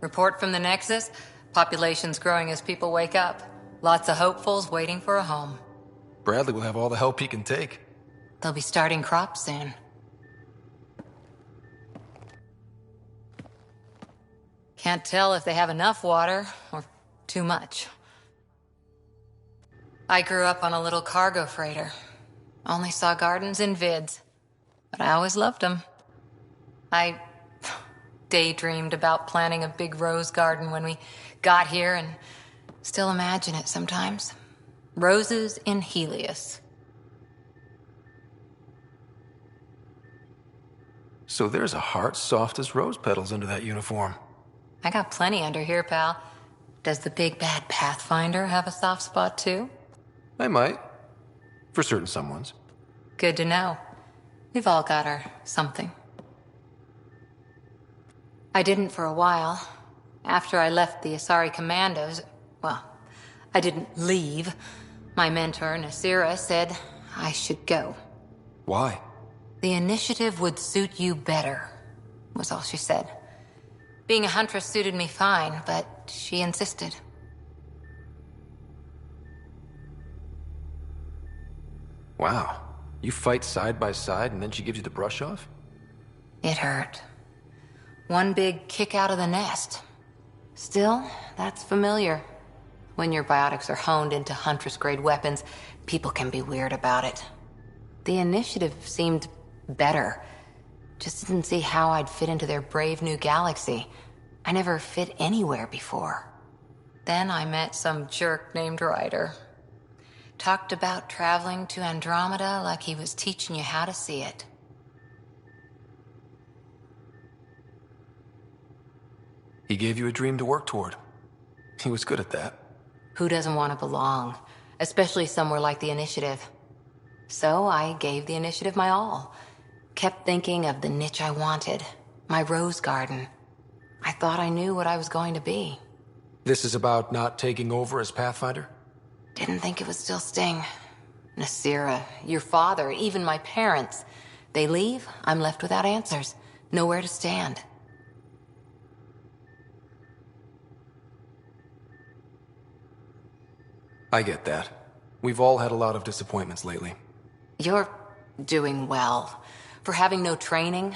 Report from the Nexus. Population's growing as people wake up. Lots of hopefuls waiting for a home. Bradley will have all the help he can take. They'll be starting crops soon. Can't tell if they have enough water or too much. I grew up on a little cargo freighter. Only saw gardens in vids, but I always loved them. I daydreamed about planting a big rose garden when we got here and still imagine it sometimes. Roses in Helios. So there's a heart soft as rose petals under that uniform. I got plenty under here, pal. Does the big bad Pathfinder have a soft spot too? I might. For certain someones. Good to know. We've all got our something. I didn't for a while. After I left the Asari Commandos, well, I didn't leave. My mentor, Nasira, said I should go. Why? The initiative would suit you better, was all she said. Being a huntress suited me fine, but she insisted. Wow. You fight side by side and then she gives you the brush off? It hurt. One big kick out of the nest. Still, that's familiar. When your biotics are honed into Huntress-grade weapons, people can be weird about it. The initiative seemed better. Just didn't see how I'd fit into their brave new galaxy. I never fit anywhere before. Then I met some jerk named Ryder. Talked about traveling to Andromeda like he was teaching you how to see it. He gave you a dream to work toward. He was good at that. Who doesn't want to belong? Especially somewhere like the Initiative. So I gave the Initiative my all. Kept thinking of the niche I wanted. My rose garden. I thought I knew what I was going to be. This is about not taking over as Pathfinder? Didn't think it would still sting. Nasira, your father, even my parents. They leave, I'm left without answers. Nowhere to stand. I get that. We've all had a lot of disappointments lately. You're doing well. For having no training,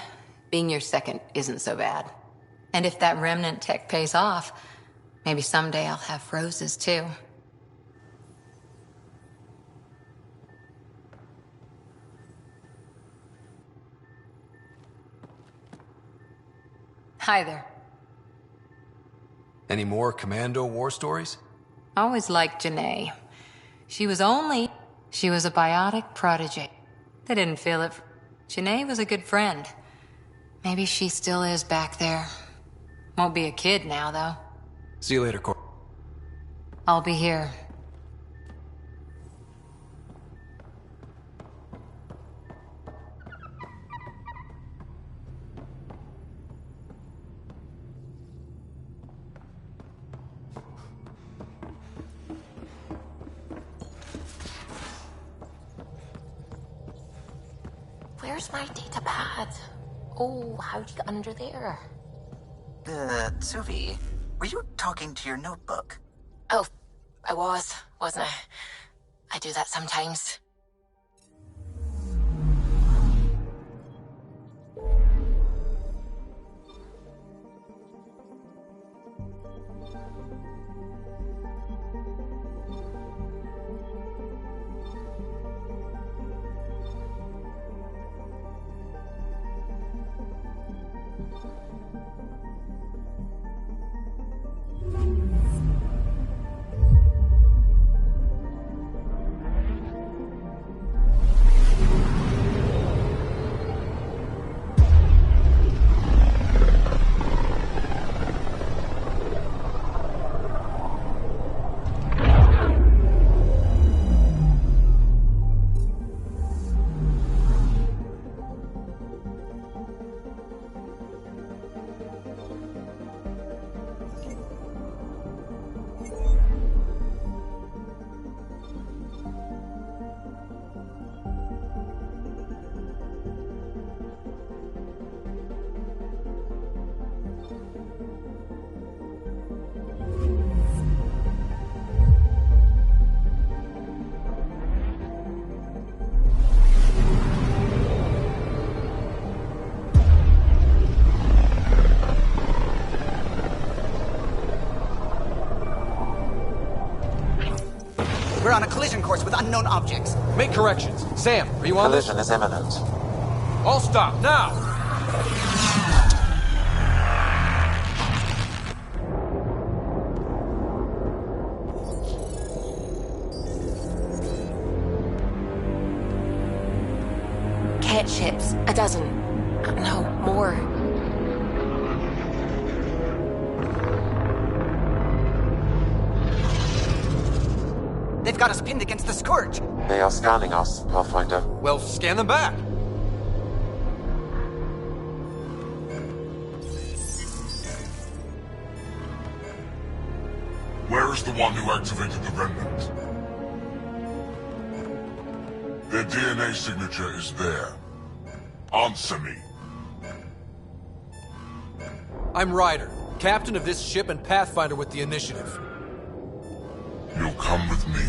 being your second isn't so bad. And if that remnant tech pays off, maybe someday I'll have roses too. Hi there. Any more Commando war stories? Always liked Janae. She was a biotic protege. They didn't feel it. Janae was a good friend. Maybe she still is back there. Won't be a kid now, though. See you later, Cor. I'll be here. Where's my data pad? Oh, how'd you get under there? Suvi, Were you talking to your notebook? Oh, I wasn't I? I do that sometimes. We're on a collision course with unknown objects. Make corrections. Sam, are you on this? Collision is imminent. All stop, now! Cat ships. A dozen. No, more. They've got us pinned against the Scourge. They are scanning us, Pathfinder. Well, scan them back. Where is the one who activated the remnant? Their DNA signature is there. Answer me. I'm Ryder, captain of this ship and Pathfinder with the Initiative. You'll come with me.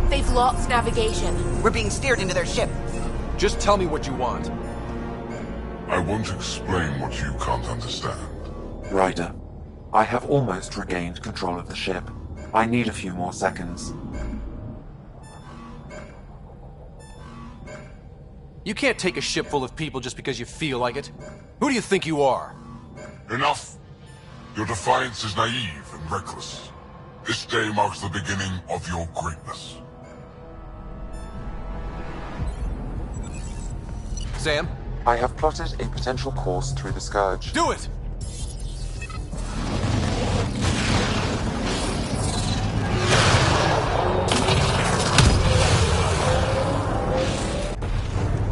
They've lost navigation. We're being steered into their ship. Just tell me what you want. I won't explain what you can't understand. Ryder, I have almost regained control of the ship. I need a few more seconds. You can't take a ship full of people just because you feel like it. Who do you think you are? Enough! Your defiance is naive and reckless. This day marks the beginning of your greatness. Sam? I have plotted a potential course through the Scourge. Do it!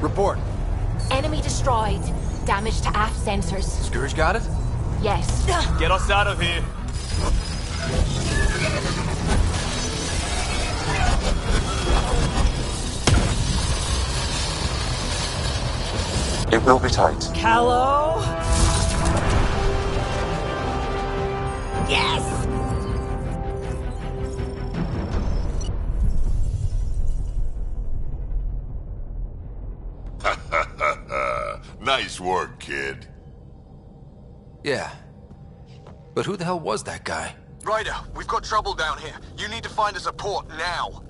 Report. Enemy destroyed. Damage to aft sensors. Scourge got it? Yes. Get us out of here. It will be tight. Callow? Yes! Nice work, kid. Yeah. But who the hell was that guy? Ryder, we've got trouble down here. You need to find us a port now.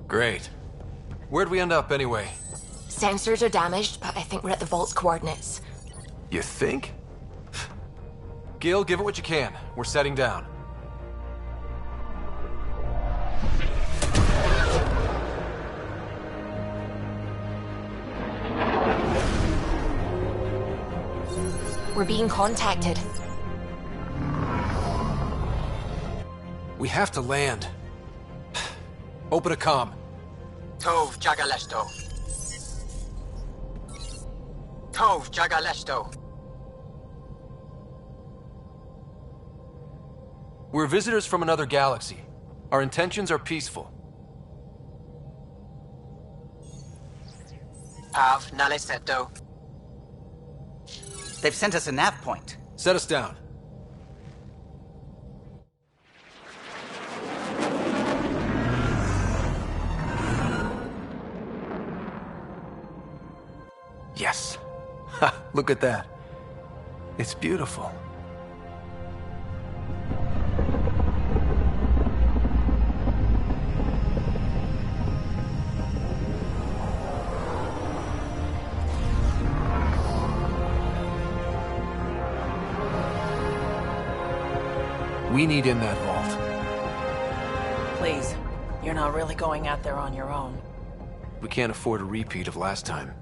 Great. Where'd we end up anyway? Sensors are damaged, but I think we're at the vault's coordinates. You think? Gil, give it what you can. We're setting down. We're being contacted. We have to land. Open a comm. Tov Jagaleshto. Tov Jagaleshto. We're visitors from another galaxy. Our intentions are peaceful. Av Naleseto. They've sent us a nav point. Set us down. Yes. Ha, look at that. It's beautiful. We need in that vault. Please, you're not really going out there on your own. We can't afford a repeat of last time.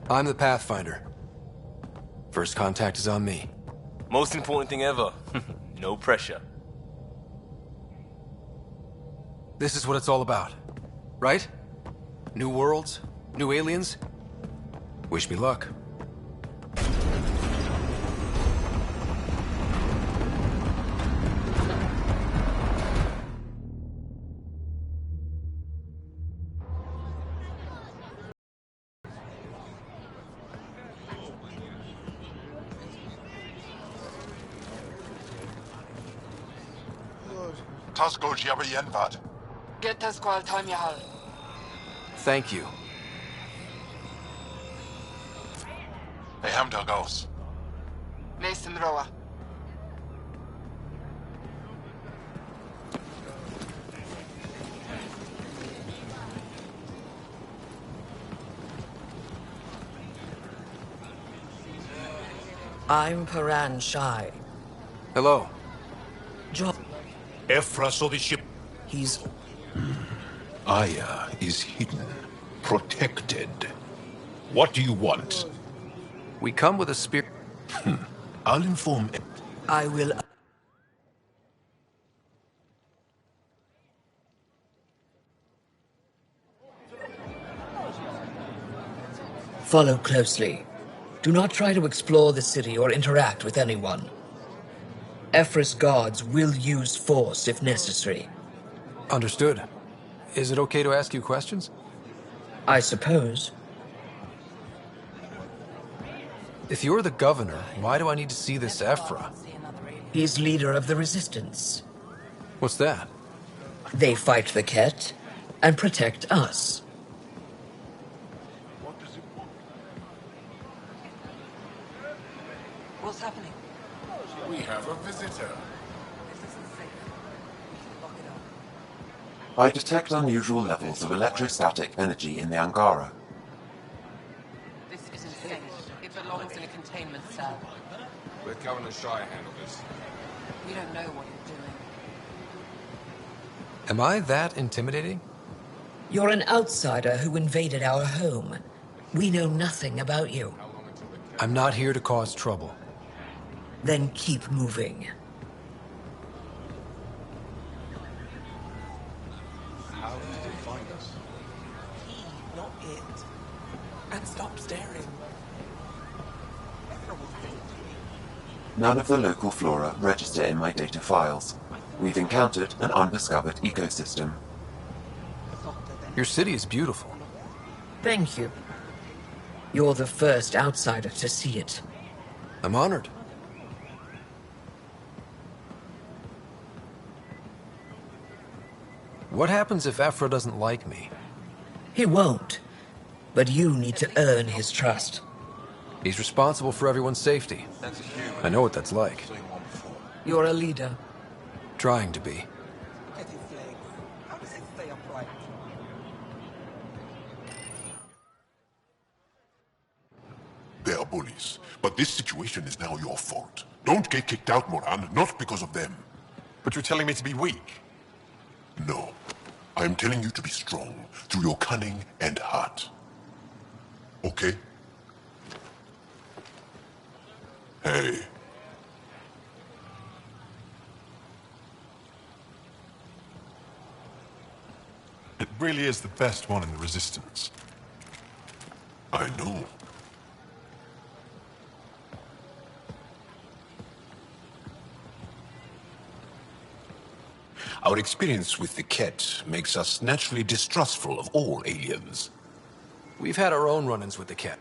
I'm the Pathfinder. First contact is on me. Most important thing ever. No pressure. This is what it's all about, right? New worlds? New aliens? Wish me luck. Thank you. I'm Paran Shai. Hello. Ephra saw the ship. He's... Aya is hidden, protected. What do you want? We come with a spear. I'll inform... I will... Follow closely. Do not try to explore the city or interact with anyone. Ephra's guards will use force if necessary. Understood. Is it okay to ask you questions? I suppose. If you're the governor, why do I need to see this Ephra? He's leader of the resistance. What's that? They fight the Ket and protect us. What's happening? We have a visitor. I detect unusual levels of electrostatic energy in the Angara. This is insane. It belongs in a containment cell. Let Governor Shire handle this. We don't know what you're doing. Am I that intimidating? You're an outsider who invaded our home. We know nothing about you. I'm not here to cause trouble. Then keep moving. How did they find us? He, not it. And stop staring. None of the local flora register in my data files. We've encountered an undiscovered ecosystem. Your city is beautiful. Thank you. You're the first outsider to see it. I'm honored. What happens if Ephra doesn't like me? He won't. But you need to earn his trust. He's responsible for everyone's safety. I know what that's like. You're a leader. Trying to be. They are bullies, but this situation is now your fault. Don't get kicked out, Moran, not because of them. But you're telling me to be weak? No. I am telling you to be strong through your cunning and heart. Okay? Hey. It really is the best one in the Resistance. I know. Our experience with the Ket makes us naturally distrustful of all aliens. We've had our own run-ins with the Ket.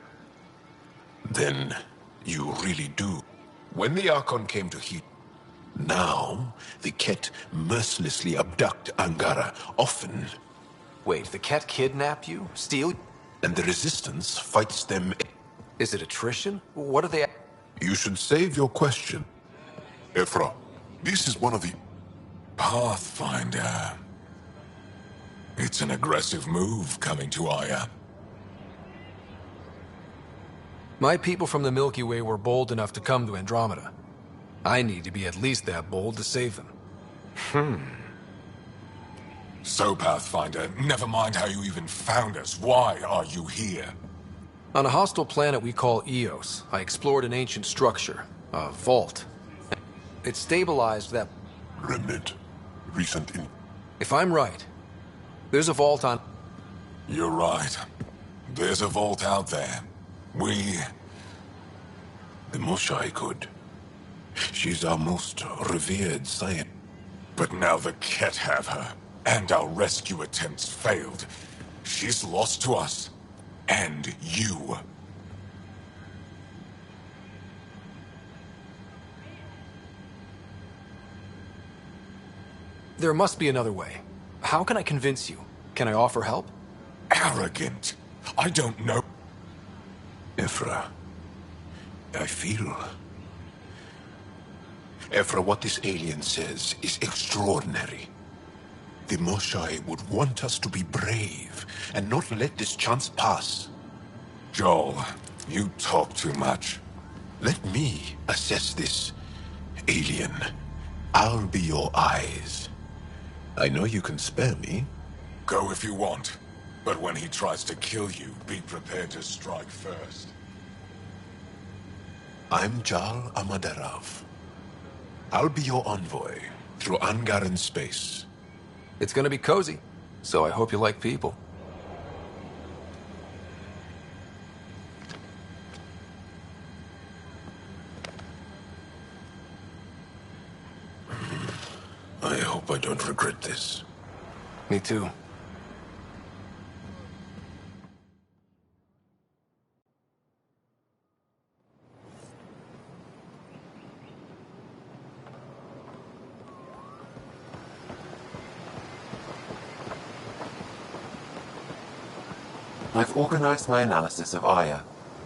Then, You really do. When the Archon came to heat, now the Ket mercilessly abduct Angara, often. Wait, the Ket kidnap you? Steal? And the Resistance fights them. Is it attrition? What are they? You should save your question. Ephra, this is one of the... Pathfinder. It's an aggressive move coming to Aya. My people from the Milky Way were bold enough to come to Andromeda. I need to be at least that bold to save them. So, Pathfinder, never mind how you even found us. Why are you here? On a hostile planet we call Eos, I explored an ancient structure, a vault. It stabilized that... Remnant. Recent in... If I'm right, there's a vault on... You're right. There's a vault out there. The Moshai could. She's our most revered scientist. But now the Ket have her, and our rescue attempts failed. She's lost to us. And you. There must be another way. How can I convince you? Can I offer help? Arrogant. I don't know. Ephra, I feel... Ephra, what this alien says is extraordinary. The Moshai would want us to be brave and not let this chance pass. Joel, you talk too much. Let me assess this, alien. I'll be your eyes. I know you can spare me. Go if you want. But when he tries to kill you, be prepared to strike first. I'm Jal Amaderav. I'll be your envoy through Angaran space. It's gonna be cozy, so I hope you like people. I hope I don't regret this. Me too. I've organized my analysis of Aya.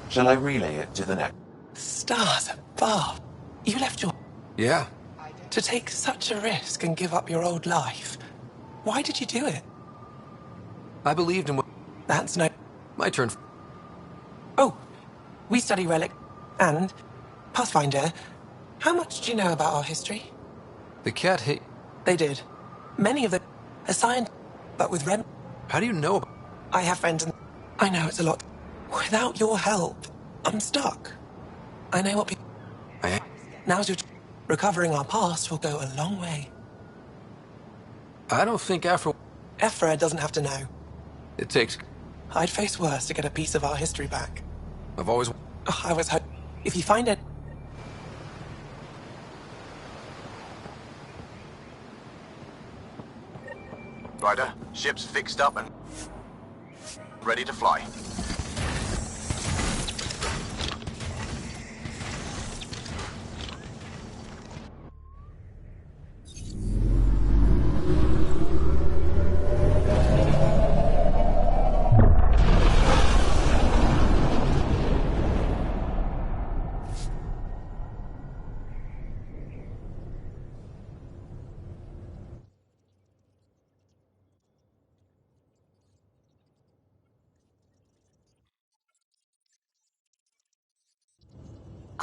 Shall I relay it to the next? Stars above. You left your... Yeah. To take such a risk and give up your old life. Why did you do it? I believed in what... That's no... My turn. Oh, we study relic and... Pathfinder, how much do you know about our history? The Ket hit... They did. Many of them assigned, but with Rem... How do you know about... I have friends and... I know it's a lot. Without your help, I'm stuck. I know what people... Now's your... Recovering our past will go a long way. I don't think Ephra... Ephra doesn't have to know. It takes... I'd face worse to get a piece of our history back. I've always... Oh, I was hoping... If you find it... Ryder, ship's fixed up and... ready to fly.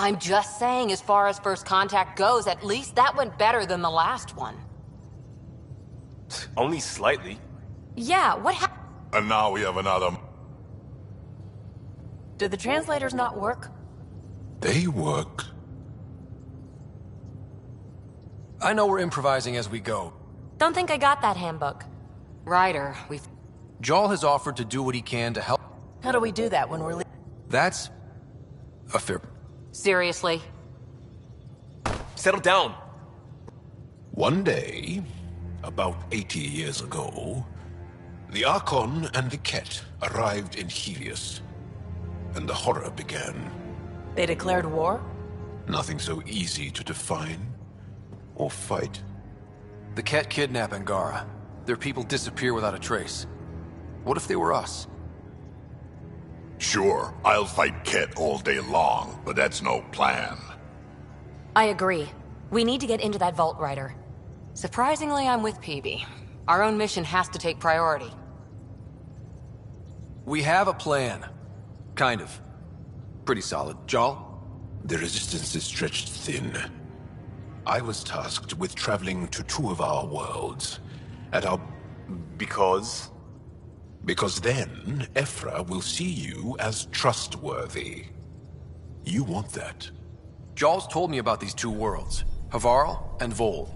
I'm just saying, as far as first contact goes, at least that went better than the last one. Only slightly. Yeah, what happened? And now we have another... Did the translators not work? They work. I know we're improvising as we go. Don't think I got that handbook. Ryder, we've... Jal has offered to do what he can to help. How do we do that when we're... That's... a fair... Seriously? Settle down. One day, about 80 years ago, the Archon and the Ket arrived in Helios, and the horror began. They declared war? Nothing so easy to define or fight. The Ket kidnap Angara. Their people disappear without a trace. What if they were us? Sure, I'll fight Ket all day long, but that's no plan. I agree. We need to get into that Vault Rider. Surprisingly, I'm with PB. Our own mission has to take priority. We have a plan. Kind of. Pretty solid. Jal? The resistance is stretched thin. I was tasked with traveling to two of our worlds. At our... Because? Because then, Ephra will see you as trustworthy. You want that. Jal's told me about these two worlds. Havarl and Vol.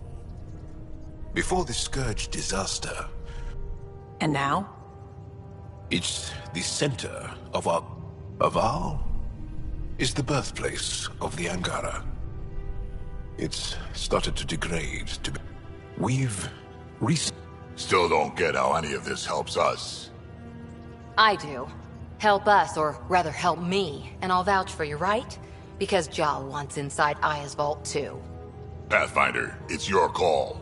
Before the Scourge disaster... And now? It's the center of our... Havarl is the birthplace of the Angara. It's started to degrade to... We've... Still don't get how any of this helps us. I do. Help us, or rather help me, and I'll vouch for you, right? Because Jal wants inside Aya's vault too. Pathfinder, it's your call.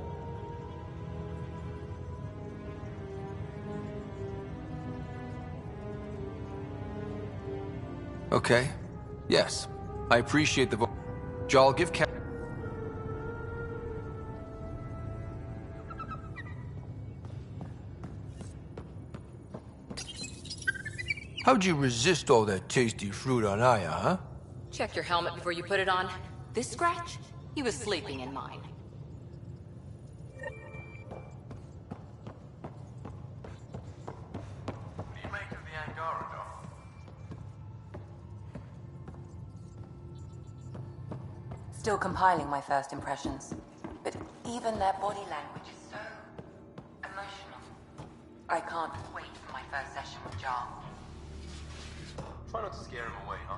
Okay. Yes. I appreciate the vote. Jal, give Cap... How'd you resist all that tasty fruit on Aya, huh? Check your helmet before you put it on. This scratch? He was sleeping in mine. What do you make of the Angara, Doc? Still compiling my first impressions. But even their body language is so emotional. I can't wait for my first session with Jar. Try not to scare him away, huh?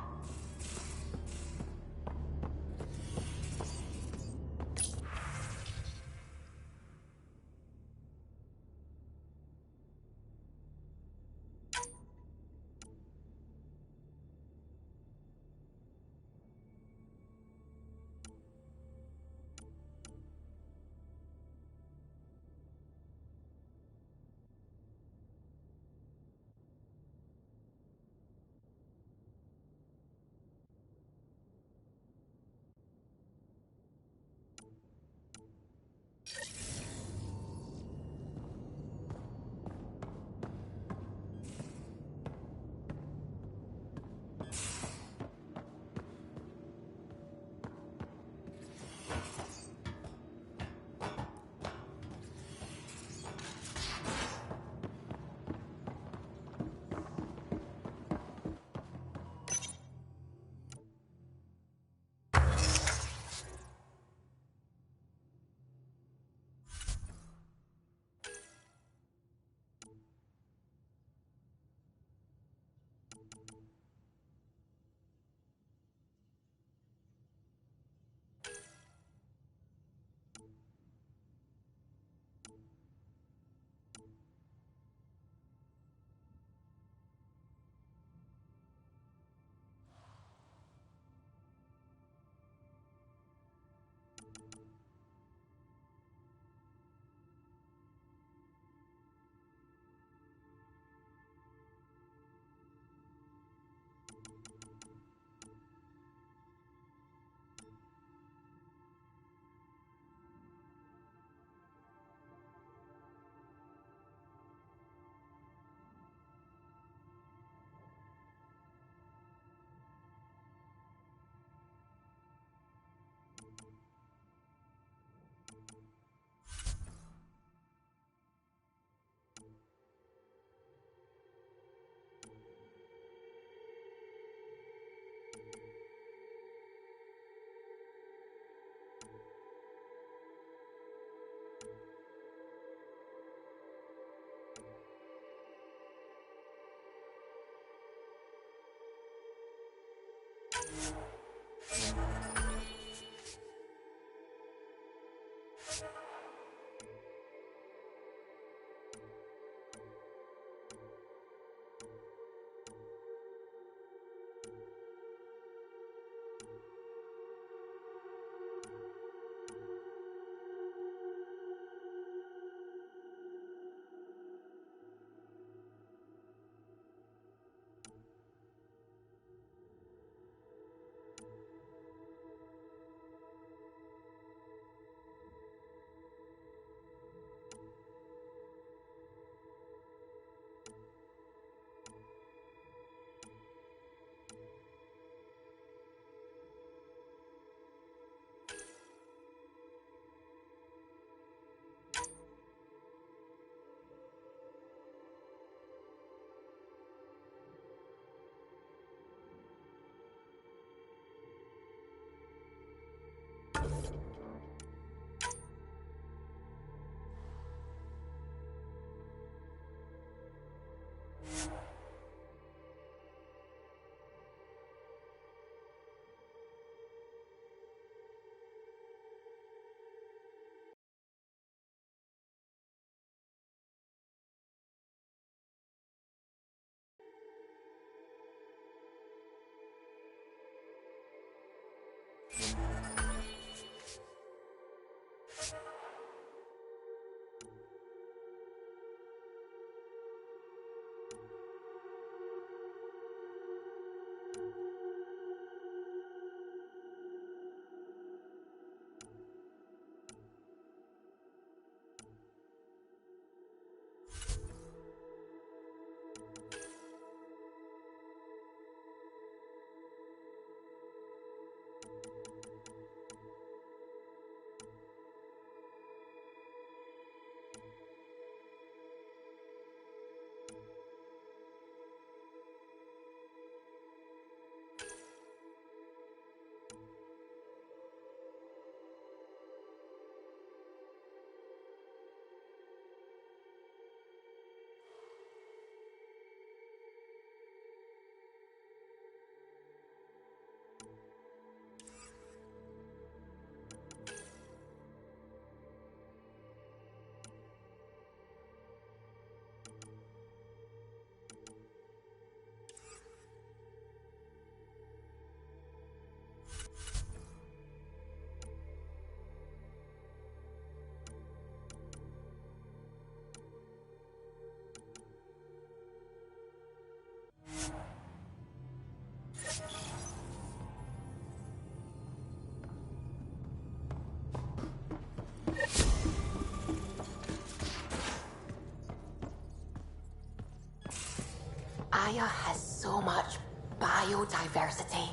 Gaia has so much biodiversity.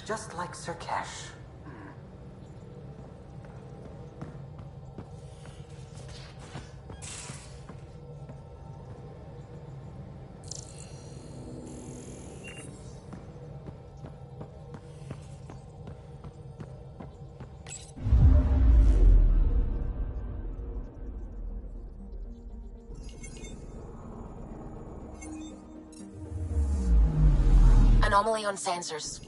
Just like Sirkesh. Anomaly on sensors.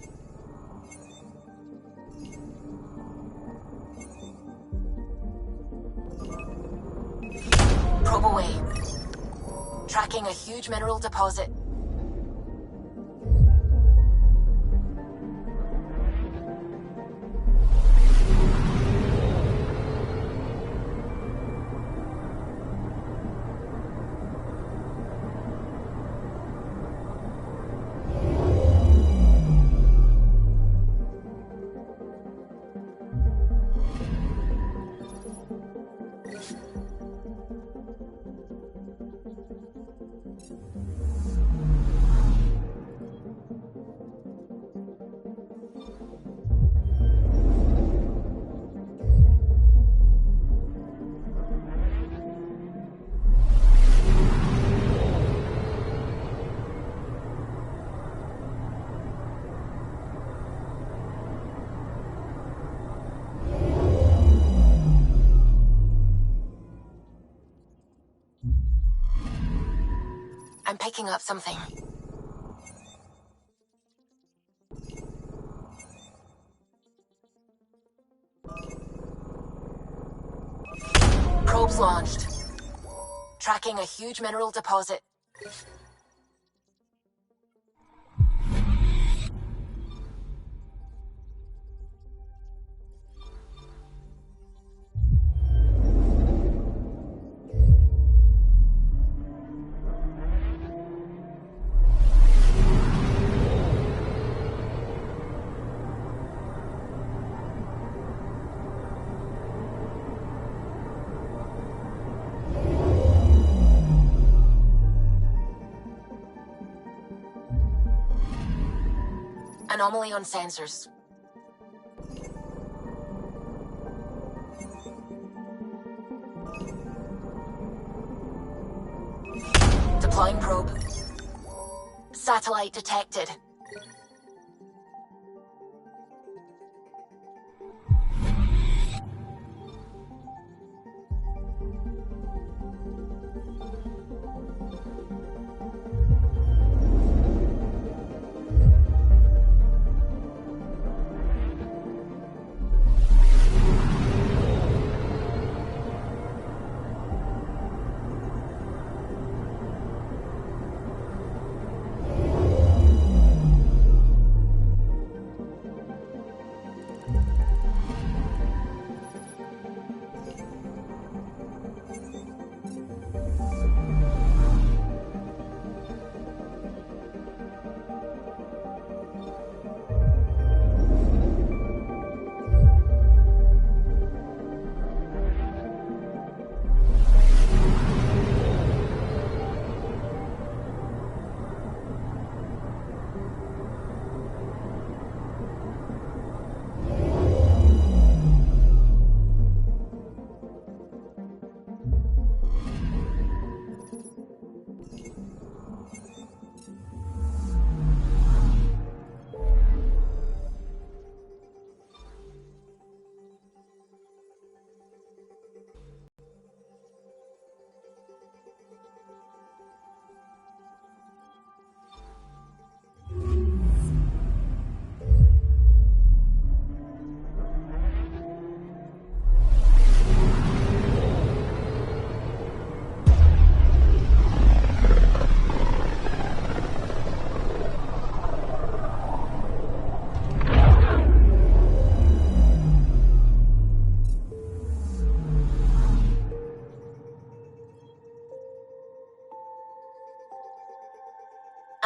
Probe away. Tracking a huge mineral deposit. I'm picking up something. Probes launched. Tracking a huge mineral deposit. Anomaly on sensors. Deploying probe. Satellite detected.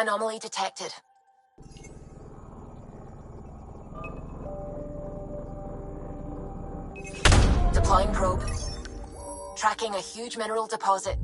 Anomaly detected. Deploying probe. Tracking a huge mineral deposit.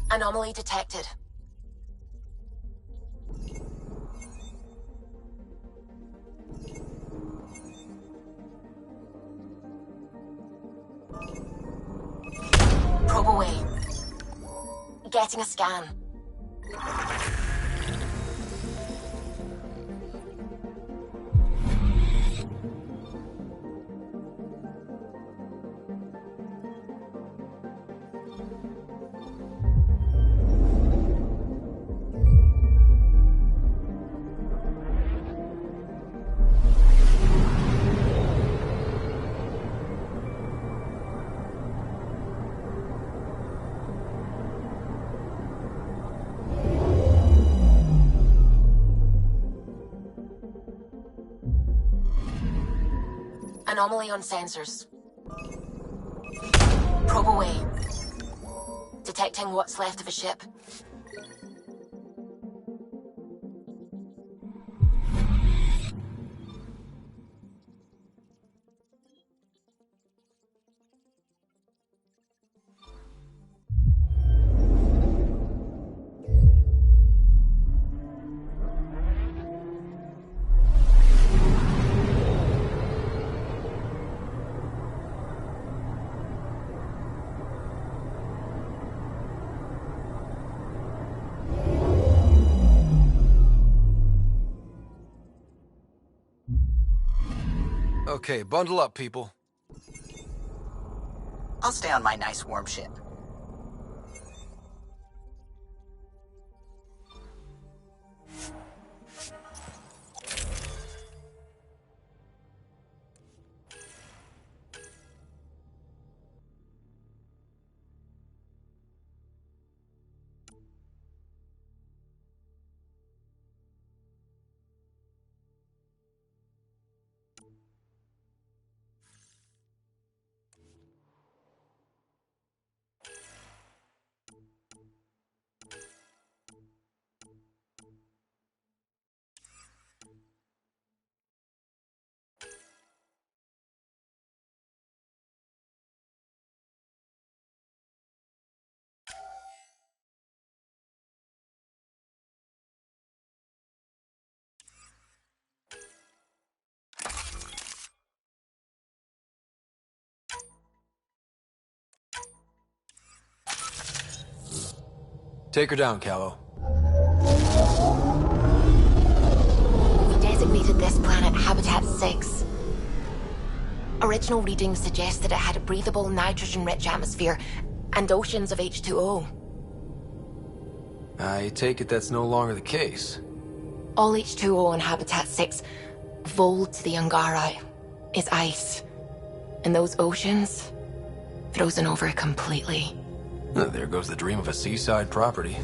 Anomaly detected. Probe away. Getting a scan. Anomaly on sensors. Probe away. Detecting what's left of a ship. Okay, bundle up, people. I'll stay on my nice warm ship. Take her down, Callow. We designated this planet Habitat 6. Original readings suggest that it had a breathable, nitrogen-rich atmosphere and oceans of H2O. I take it that's no longer the case. All H2O on Habitat 6, vol to the Angara, is ice. And those oceans, frozen over completely. There goes the dream of a seaside property.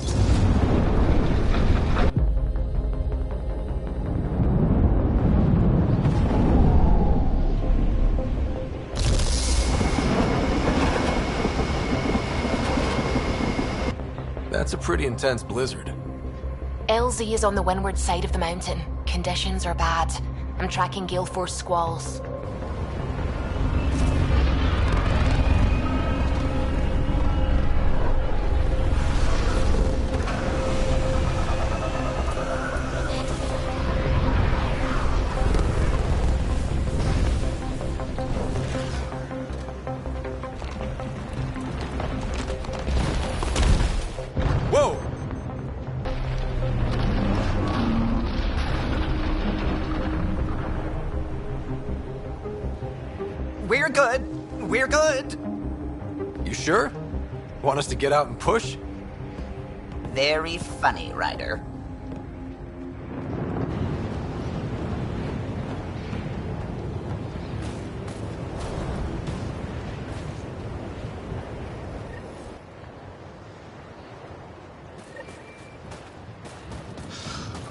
That's a pretty intense blizzard. LZ is on the windward side of the mountain. Conditions are bad. I'm tracking gale force squalls. good. We're good. You sure? Want us to get out and push? Very funny, Ryder.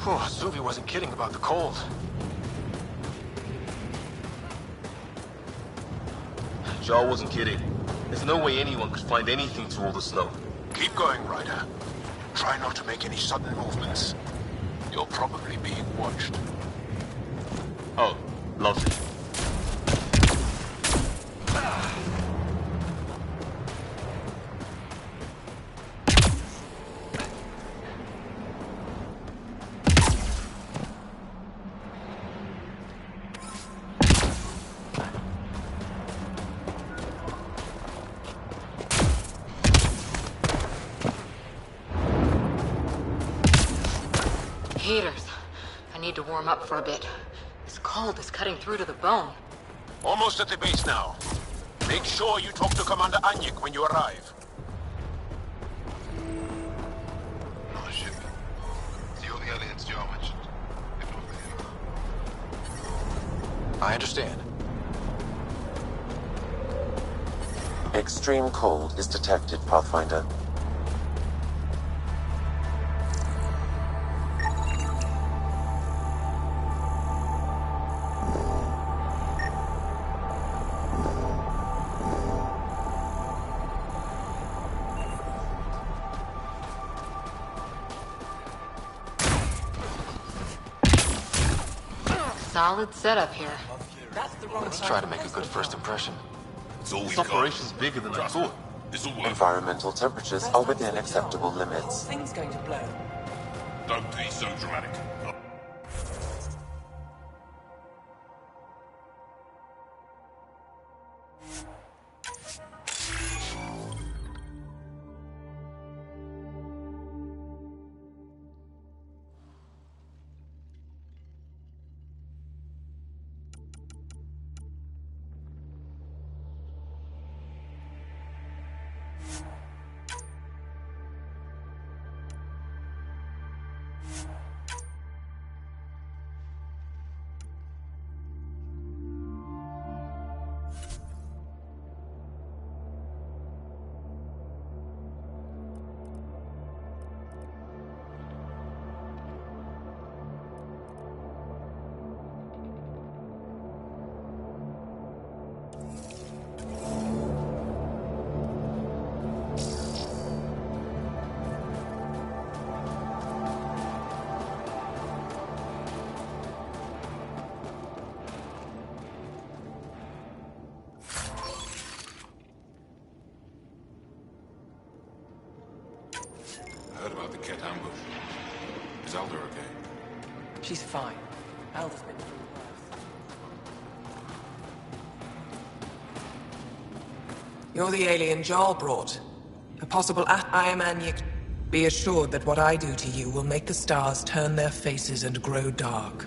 Oh, Suvi wasn't kidding about the cold. Jaw wasn't kidding. There's no way anyone could find anything through all the snow. Keep going, Ryder. Try not to make any sudden movements. You're probably being watched. Oh, lovely. Heaters. I need to warm up for a bit. This cold is cutting through to the bone. Almost at the base now. Make sure you talk to Commander Anyik when you arrive. Oh shit. The only aliens Joe mentioned. I understand. Extreme cold is detected, Pathfinder. Solid setup here. Let's try to make a good first impression. This operation's bigger than I thought. Environmental temperatures are within acceptable limits. Thing's going to blow. Don't be so dramatic. Heard about the Ket ambush. Is Elder okay? She's fine. Elder's been through worse. You're the alien Jarl brought. A possible I am Anyik. Be assured that what I do to you will make the stars turn their faces and grow dark.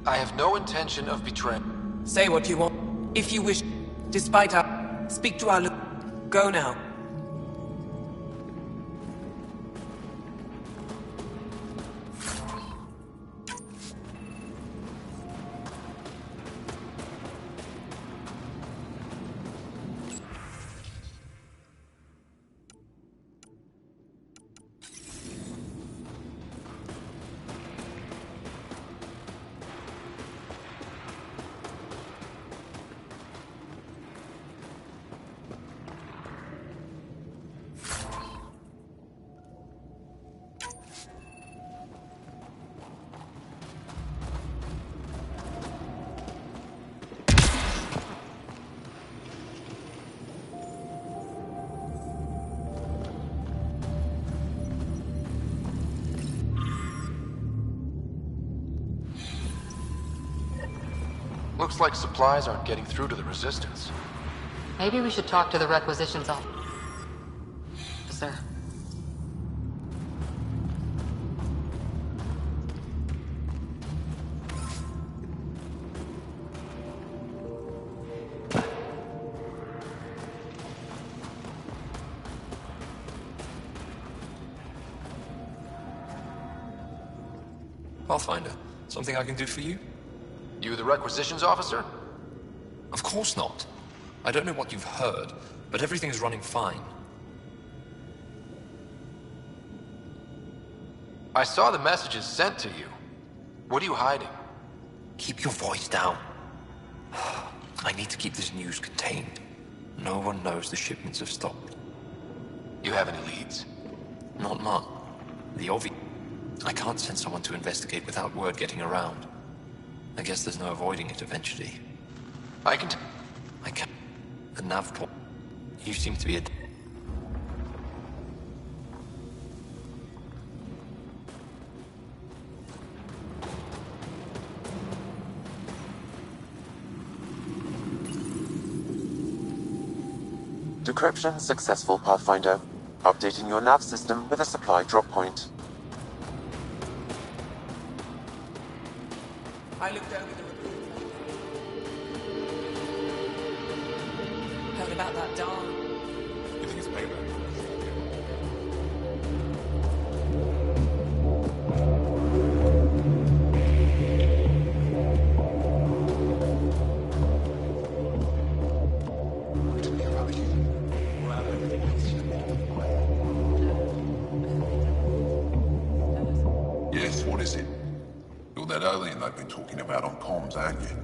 I have no intention of betraying. Say what you want. If you wish, despite our... Speak to our... Go now. Looks like supplies aren't getting through to the Resistance. Maybe we should talk to the requisitions officer. Pathfinder, something I can do for you? You the requisitions officer? Of course not. I don't know what you've heard, but everything is running fine. I saw the messages sent to you. What are you hiding? Keep your voice down. I need to keep this news contained. No one knows the shipments have stopped. You have any leads? Not much. The obvious... I can't send someone to investigate without word getting around. I guess there's no avoiding it eventually. I can I can... The nav port... You seem to be a... Decryption successful, Pathfinder. Updating your nav system with a supply drop point. I looked over the heard about that dawn. You think it's payback? Yes, what is it? You're that alien they've been talking about on comms, aren't you?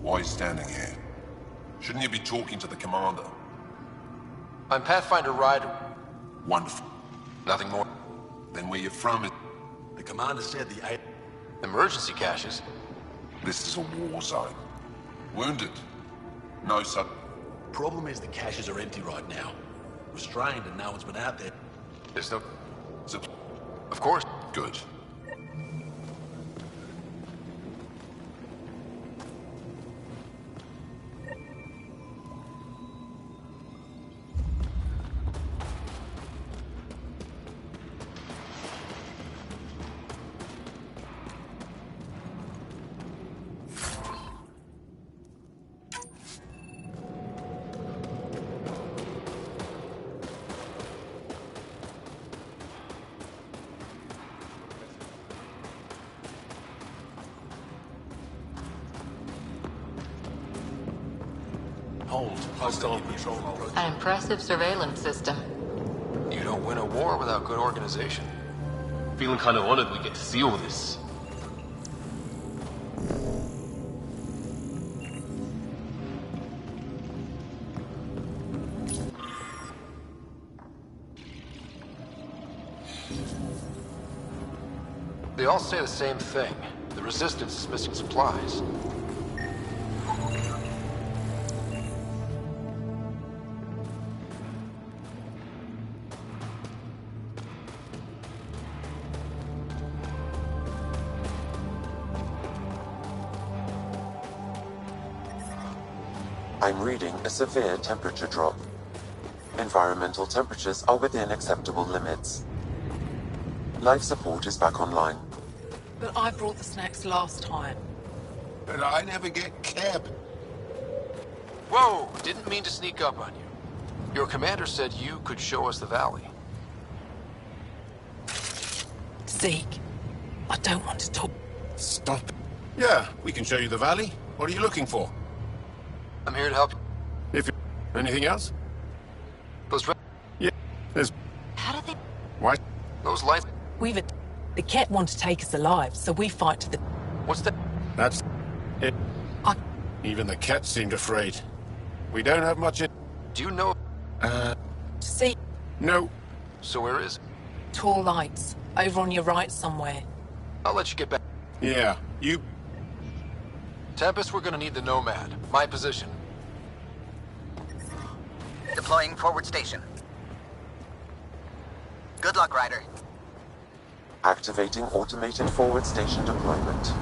Why are you standing here? Shouldn't you be talking to the commander? I'm Pathfinder Ryder. Wonderful. Nothing more. Then where you're from is... The commander said the... Emergency caches? This is a war zone. Wounded? No, sir. Problem is the caches are empty right now. Restrained and no one's been out there. There's no... So, Of course. good. Hold. Hostile control. An impressive surveillance system. You don't win a war without good organization. Feeling kind of honored we get to see all this. They all say the same thing. The Resistance is missing supplies. I'm reading a severe temperature drop. Environmental temperatures are within acceptable limits. Life support is back online. But I brought the snacks last time. But I never get cab. Whoa! Didn't mean to sneak up on you. Your commander said you could show us the valley. Zeke, I don't want to talk. Stop. Yeah, we can show you the valley. What are you looking for? I'm here to help you. If anything else? Those Yeah, there's... How do they... Why? Those lights... The Ket want to take us alive, so we fight to the... What's that? That's... it. Even the cats seemed afraid. We don't have much in... Do you know... See? No. So where is it? Tall lights. Over on your right somewhere. I'll let you get back. Yeah, you... Tempest, we're gonna need the Nomad. My position. Deploying forward station. Good luck, Ryder. Activating automated forward station deployment.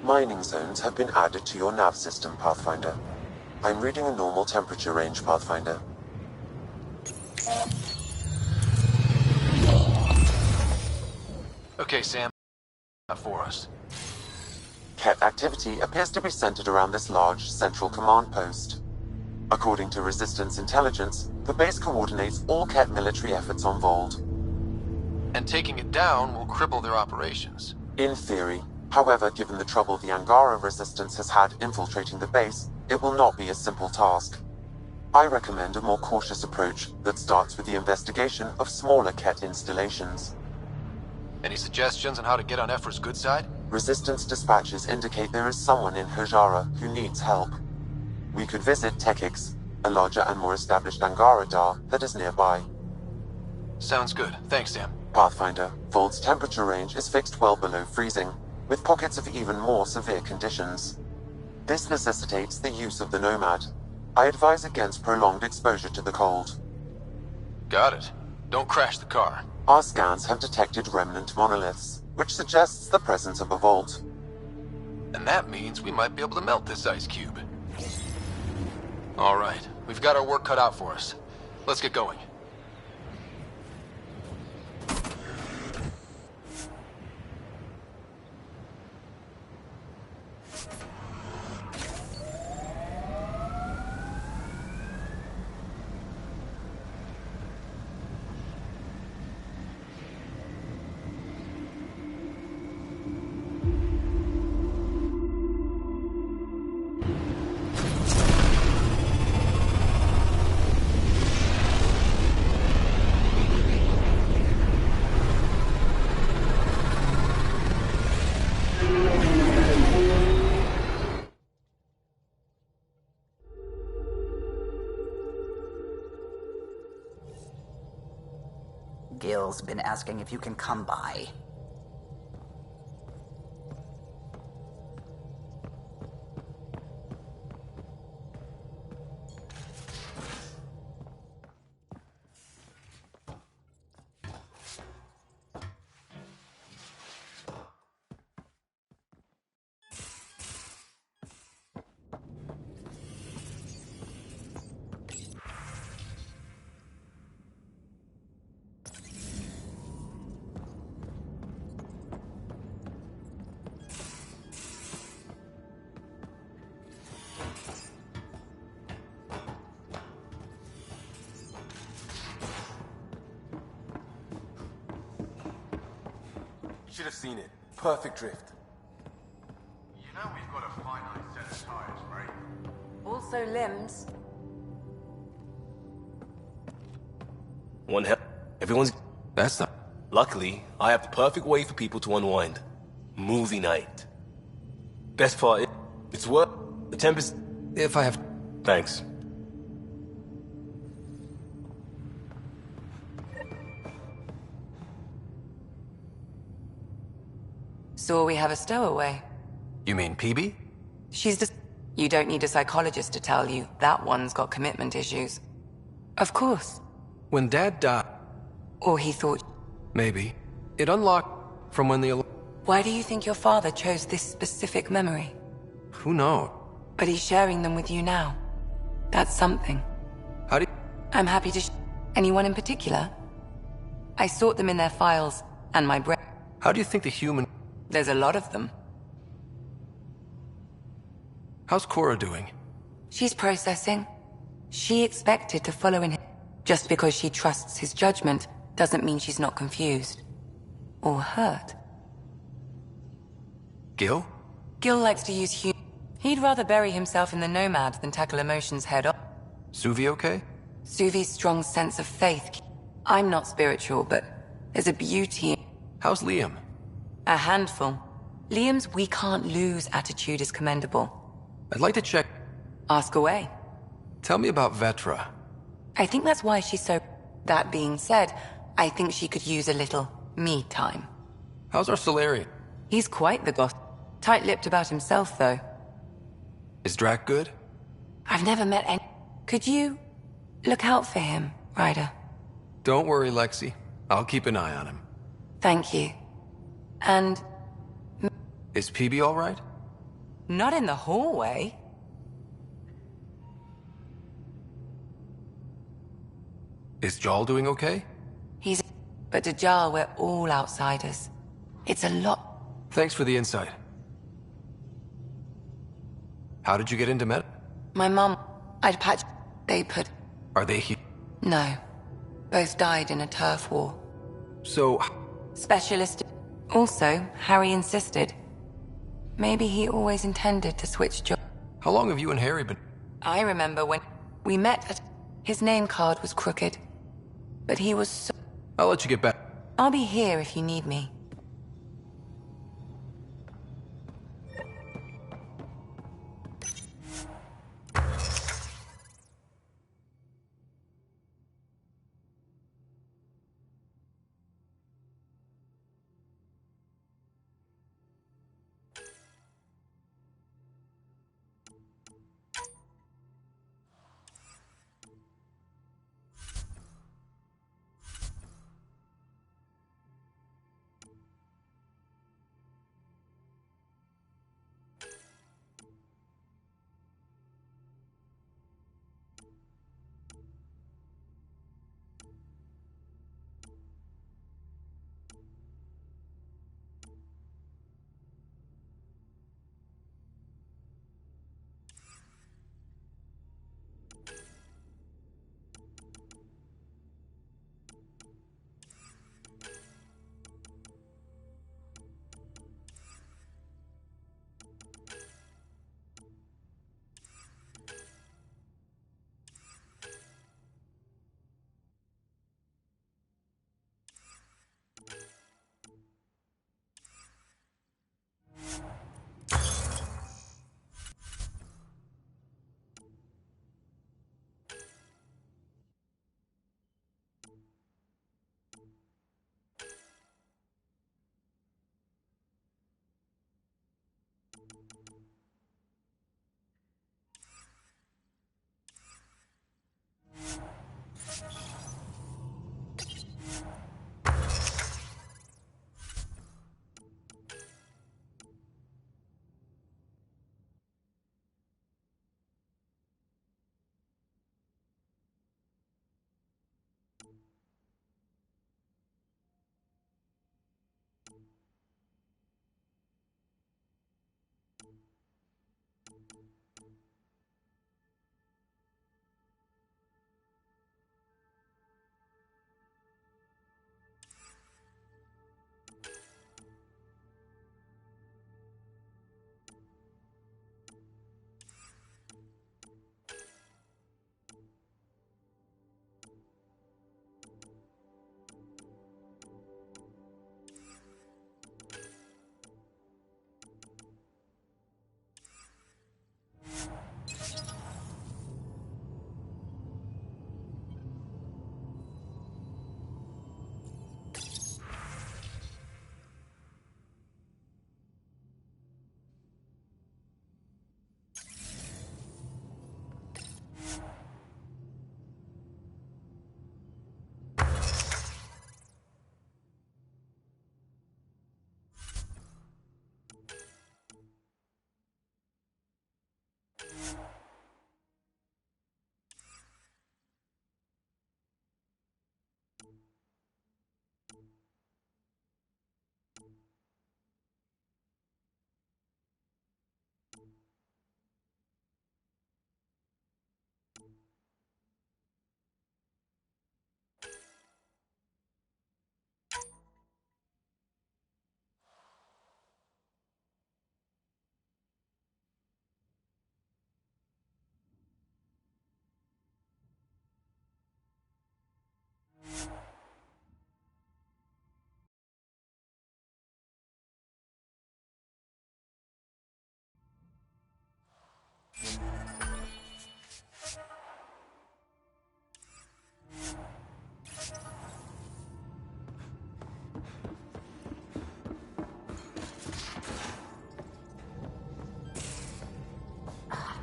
Mining zones have been added to your nav system, Pathfinder. I'm reading a normal temperature range, Pathfinder. Okay, Sam. For us. Ket activity appears to be centered around this large central command post. According to Resistance intelligence, the base coordinates all Ket military efforts on Vold. And taking it down will cripple their operations. In theory. However, given the trouble the Angara Resistance has had infiltrating the base, it will not be a simple task. I recommend a more cautious approach that starts with the investigation of smaller Ket installations. Any suggestions on how to get on Ephra's good side? Resistance dispatches indicate there is someone in Hojara who needs help. We could visit Tekix, a larger and more established Angara Dar that is nearby. Sounds good. Thanks, Sam. Pathfinder, Vold's temperature range is fixed well below freezing, with pockets of even more severe conditions. This necessitates the use of the Nomad. I advise against prolonged exposure to the cold. Got it. Don't crash the car. Our scans have detected remnant monoliths, which suggests the presence of a vault. And that means we might be able to melt this ice cube. All right, we've got our work cut out for us. Let's get going. Gil's been asking if you can come by. Should have seen it. Perfect drift. You know we've got a finite set of tires, right? Also limbs. One hell. Everyone's... That's not... Luckily, I have the perfect way for people to unwind. Movie night. Best part, it's work. The Tempest... If I have... Thanks. So we have a stowaway. You mean PB? She's just... You don't need a psychologist to tell you that one's got commitment issues. Of course. When Dad died... Or he thought... Maybe. It unlocked from when the... Why do you think your father chose this specific memory? Who knows? But he's sharing them with you now. That's something. How do you... I'm happy to Anyone in particular? I sort them in their files, and my brain... How do you think the human... There's a lot of them. How's Cora doing? She's processing. She expected to follow in him. Just because she trusts his judgment doesn't mean she's not confused. Or hurt. Gil? Gil likes to use He'd rather bury himself in the Nomad than tackle emotions head on. Suvi okay? Suvi's strong sense of faith. I'm not spiritual, but there's a beauty in... How's Liam? A handful. Liam's we can't lose attitude is commendable. I'd like to check... Ask away. Tell me about Vetra. I think that's why she's so... That being said, I think she could use a little me time. How's our Solarian? He's quite the goth. Tight-lipped about himself, though. Is Drac good? I've never met any... Could you look out for him, Ryder? Don't worry, Lexi. I'll keep an eye on him. Thank you. And... Is PB all right? Not in the hallway. Is Jarl doing okay? He's... But to Jarl, we're all outsiders. It's a lot... Thanks for the insight. How did you get into med... My mom... I'd patched... They put... Are they here? No. Both died in a turf war. So... Specialist... Also, Harry insisted. Maybe he always intended to switch jobs. How long have you and Harry been... I remember when we met at... His name card was crooked. But he was so... I'll let you get back. I'll be here if you need me.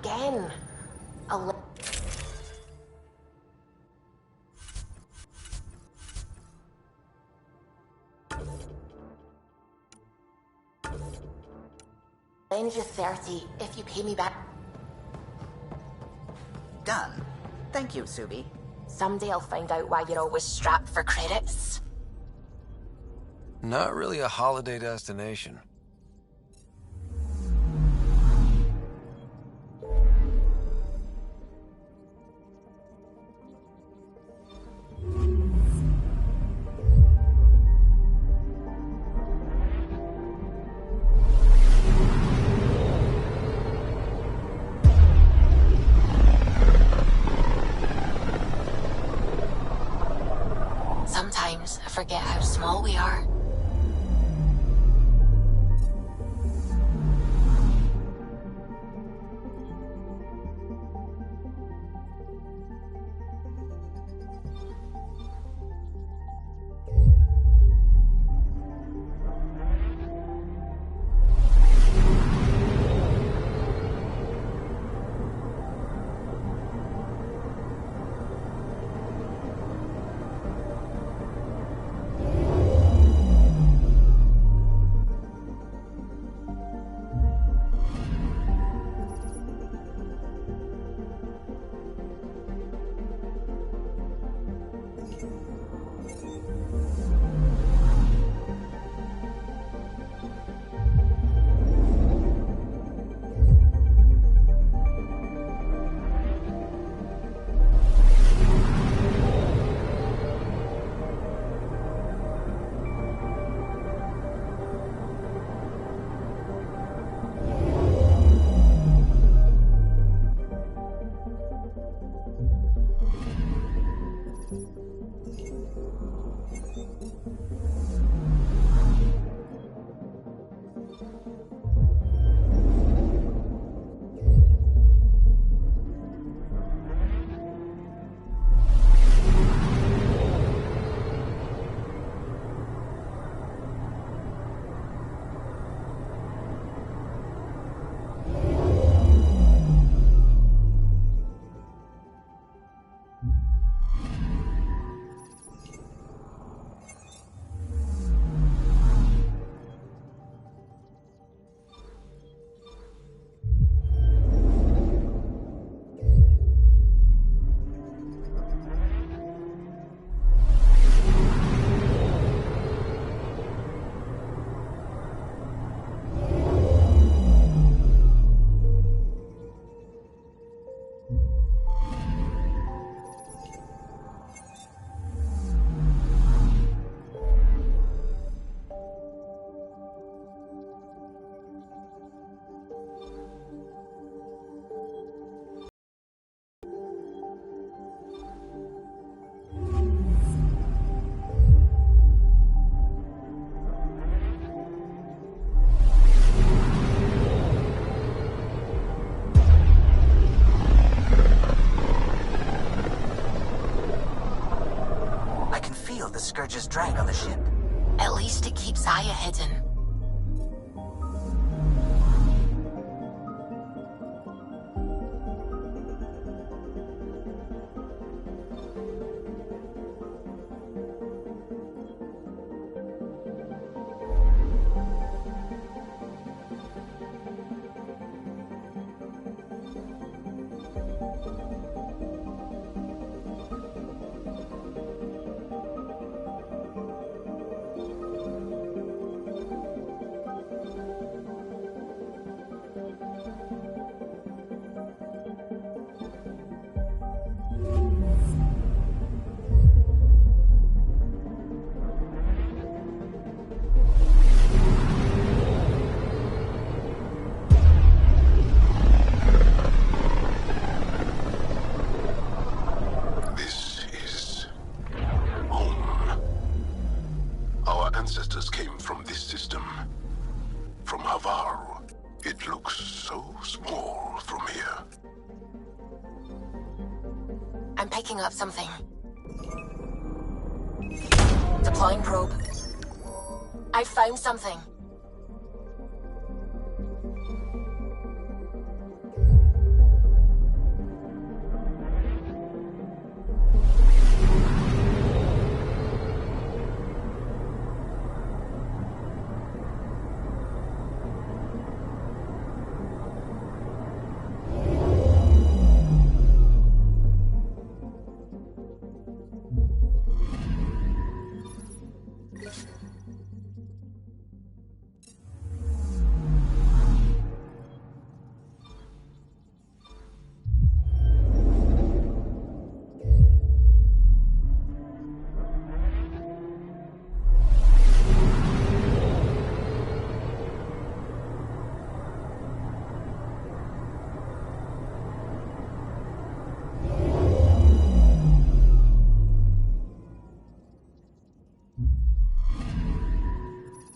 Again. Lend you 30 if you pay me back. Done. Thank you, Subi. Someday I'll find out why you're always strapped for credits. Not really a holiday destination. forget how small we are. The Scourge's drag on the ship. At least it keeps Aya hidden. ancestors came from this system. From Havaru. It looks so small from here. I'm picking up something. Deploying probe. I found something.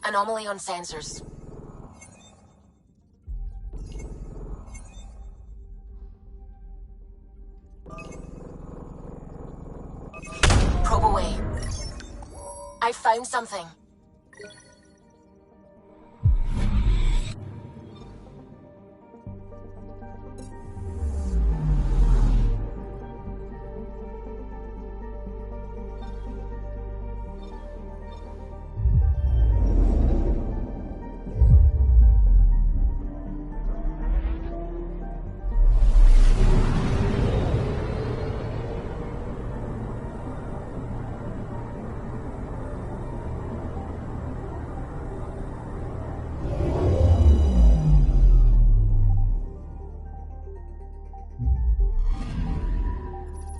Anomaly on sensors. Probe away. I found something.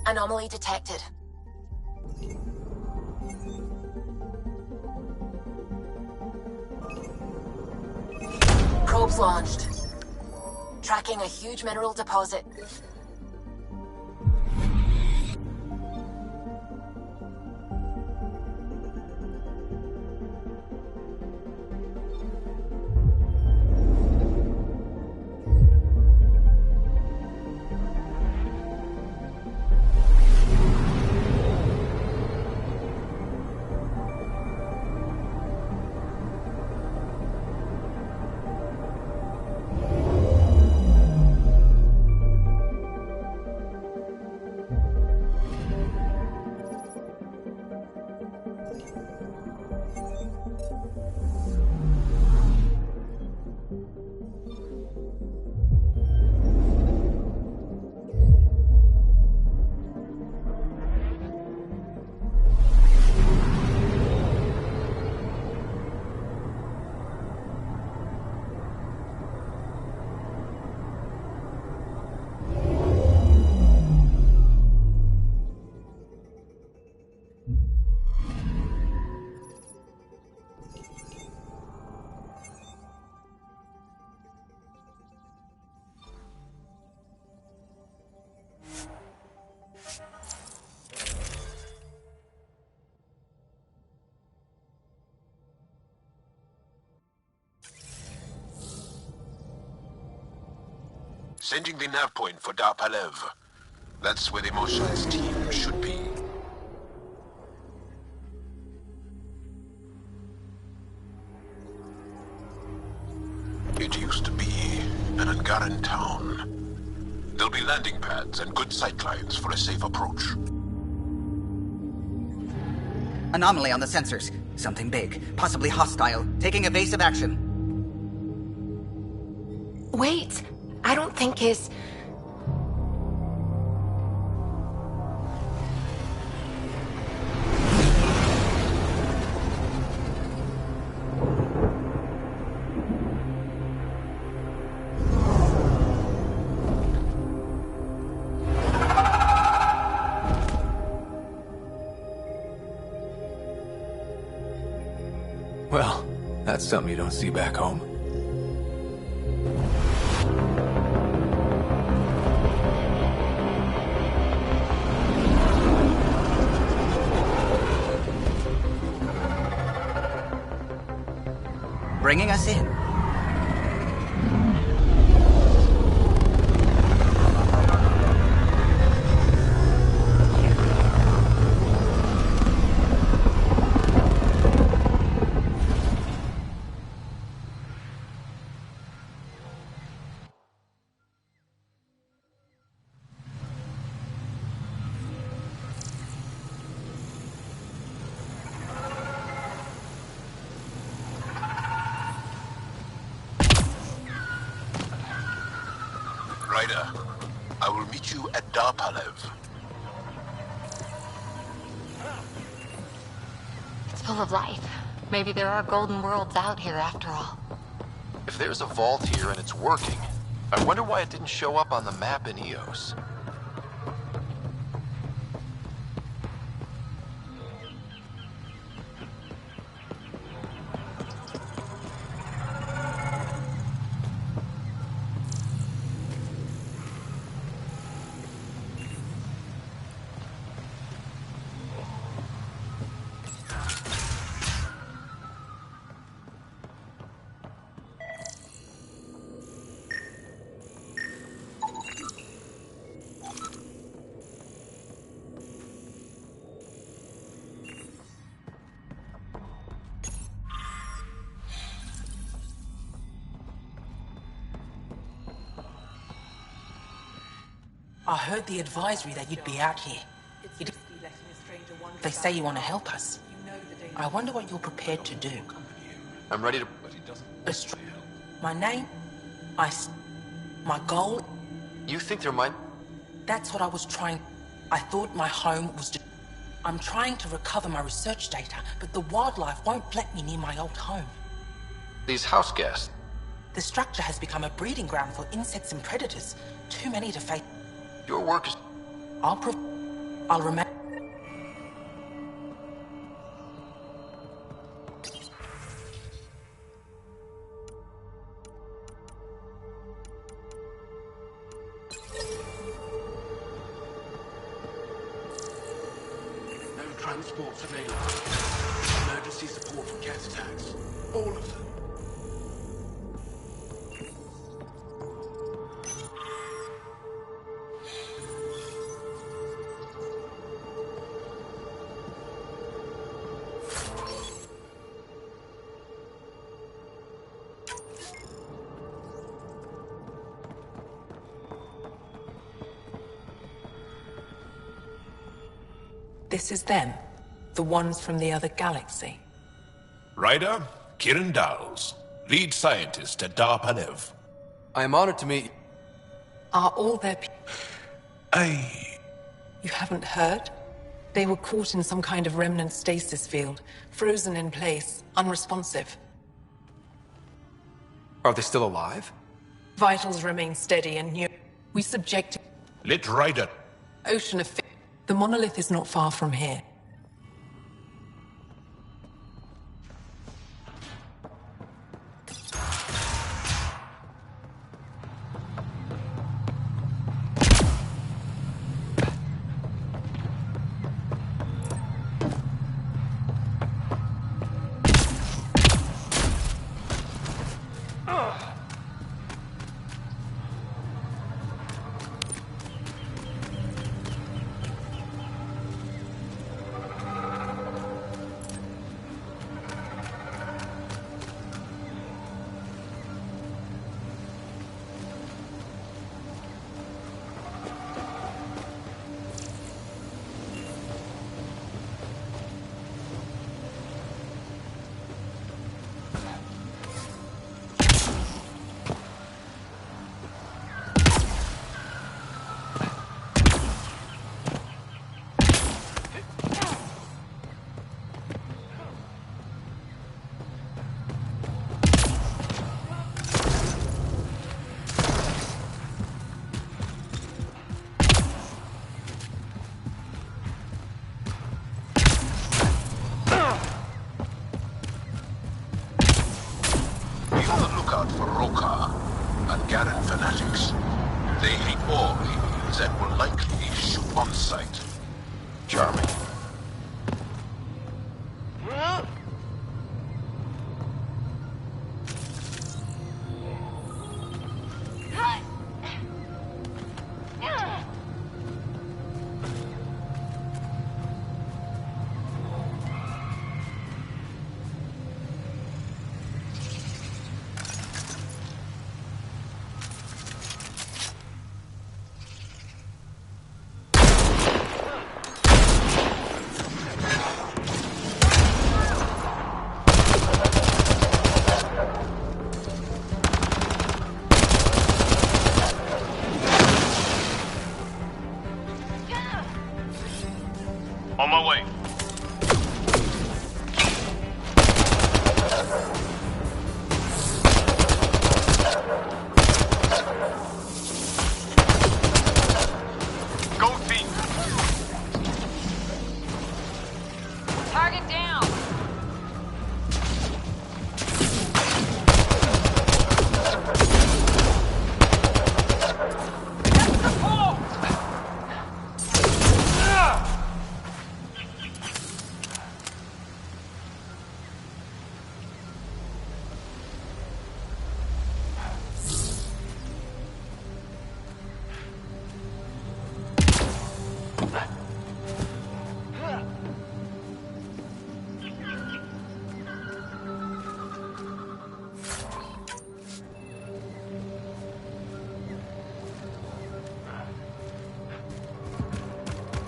Anomaly detected. Probes launched. Tracking a huge mineral deposit. Sending the nav point for Dar Palev. That's where the Moshai's team should be. It used to be an Angaran town. There'll be landing pads and good sightlines for a safe approach. Anomaly on the sensors. Something big, possibly hostile, taking evasive action. Wait, I don't think his... Well, that's something you don't see back home. Bringing us in. Ryder, I will meet you at Dar Palev. It's full of life. Maybe there are golden worlds out here after all. If there's a vault here and it's working, I wonder why it didn't show up on the map in EOS. I heard the advisory that you'd be out here. They say you want to help us. I wonder what you're prepared to do. I'm ready to... My name? My goal? You think there might... That's what I was trying... I thought my home was... I'm trying to recover my research data, but the wildlife won't let me near my old home. These house guests... The structure has become a breeding ground for insects and predators. Too many to face. Your work is... I'll remain... No transports available. Emergency support for cat attacks. All of them. This is them. The ones from the other galaxy. Ryder, Kiran Dowles, lead scientist at Dar Panev. I am honored to meet... Are all their I... You haven't heard? They were caught in some kind of remnant stasis field, frozen in place, unresponsive. Are they still alive? Vitals remain steady and new. We subjected... Let Ryder... Ocean of... The monolith is not far from here.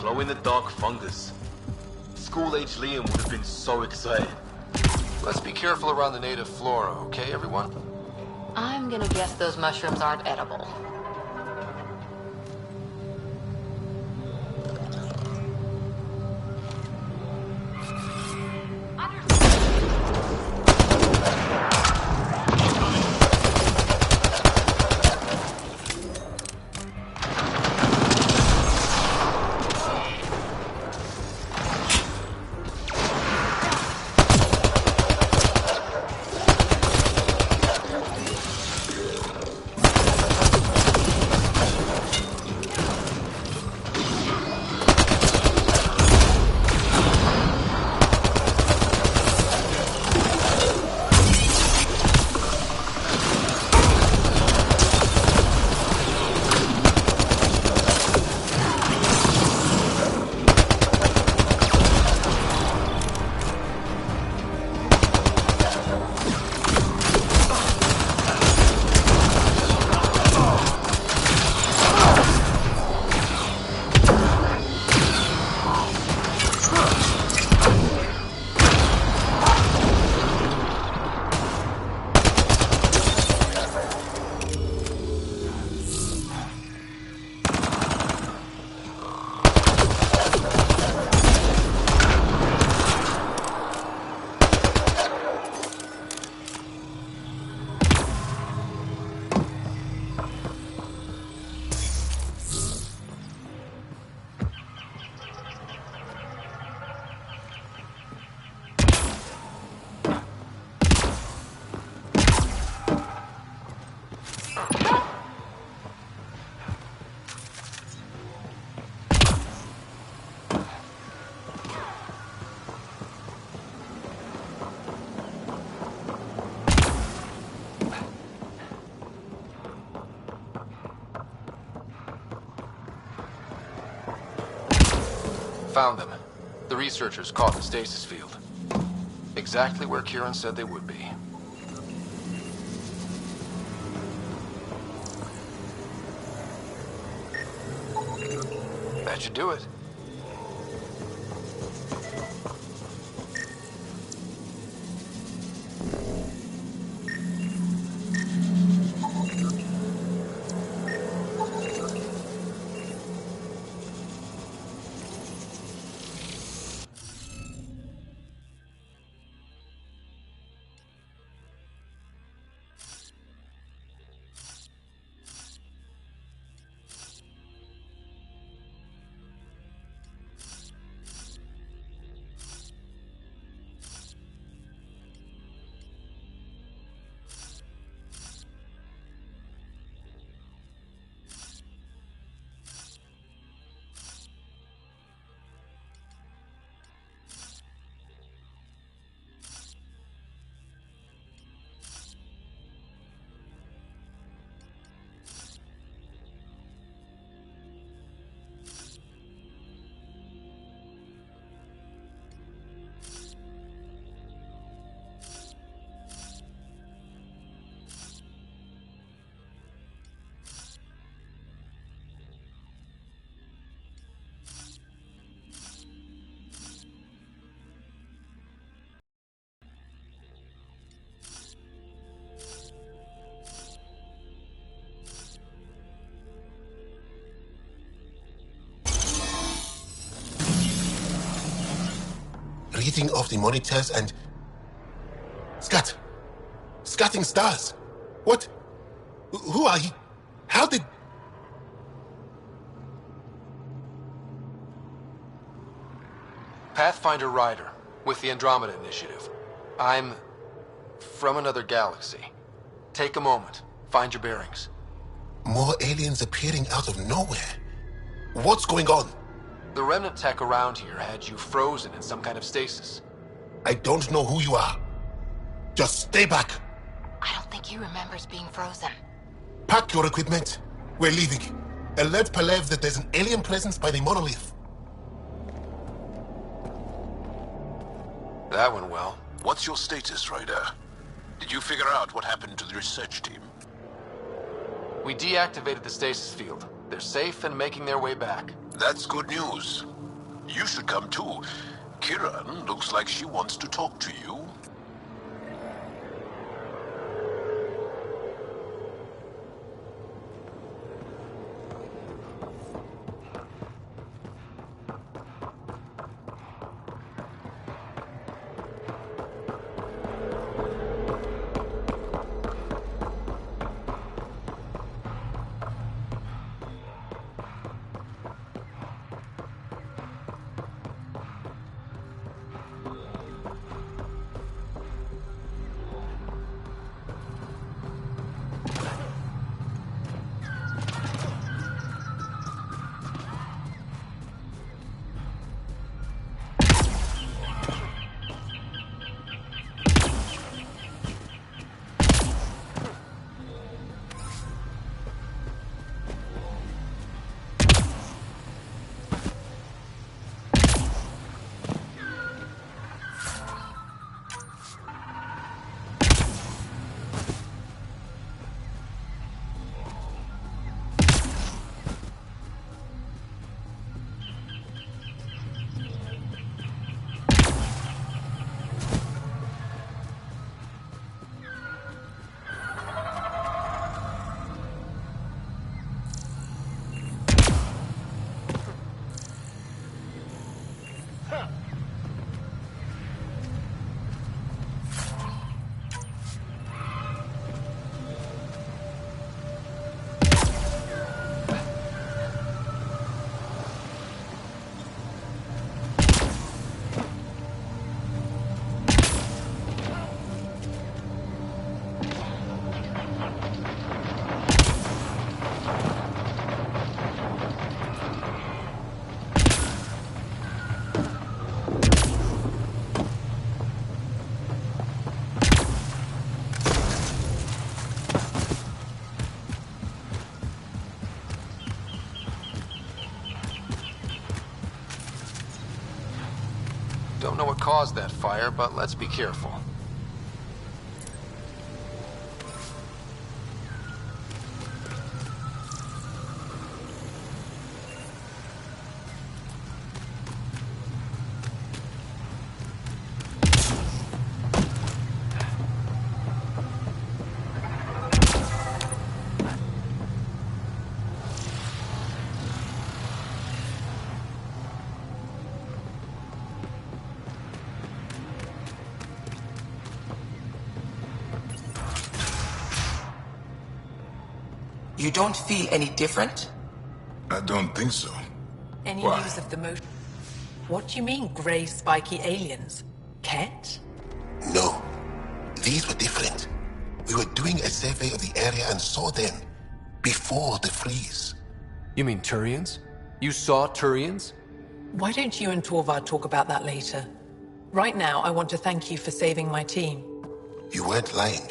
glow-in-the-dark fungus. School-age Liam would have been so excited. Let's be careful around the native flora, okay, everyone? I'm gonna guess those mushrooms aren't edible. Found them. The researchers caught the stasis field. Exactly where Kieran said they would be. That should do it. Reading of the monitors and... Scatting stars! What? Who are you? How did... Pathfinder Ryder, with the Andromeda Initiative. I'm... from another galaxy. Take a moment. Find your bearings. More aliens appearing out of nowhere. What's going on? The remnant tech around here had you frozen in some kind of stasis. I don't know who you are. Just stay back. I don't think he remembers being frozen. Pack your equipment. We're leaving. Alert Palev that there's an alien presence by the monolith. That went well. What's your status, Ryder? Did you figure out what happened to the research team? We deactivated the stasis field. They're safe and making their way back. That's good news. You should come too. Kiran looks like she wants to talk to you. Don't know what caused that fire, but let's be careful. You don't feel any different? I don't think so. Any Why? news of the motion? What do you mean, grey spiky aliens? Ket? No. These were different. We were doing a survey of the area and saw them. Before the freeze. You mean Turians? You saw Turians? Why don't you and Torvar talk about that later? Right now, I want to thank you for saving my team. You weren't lying.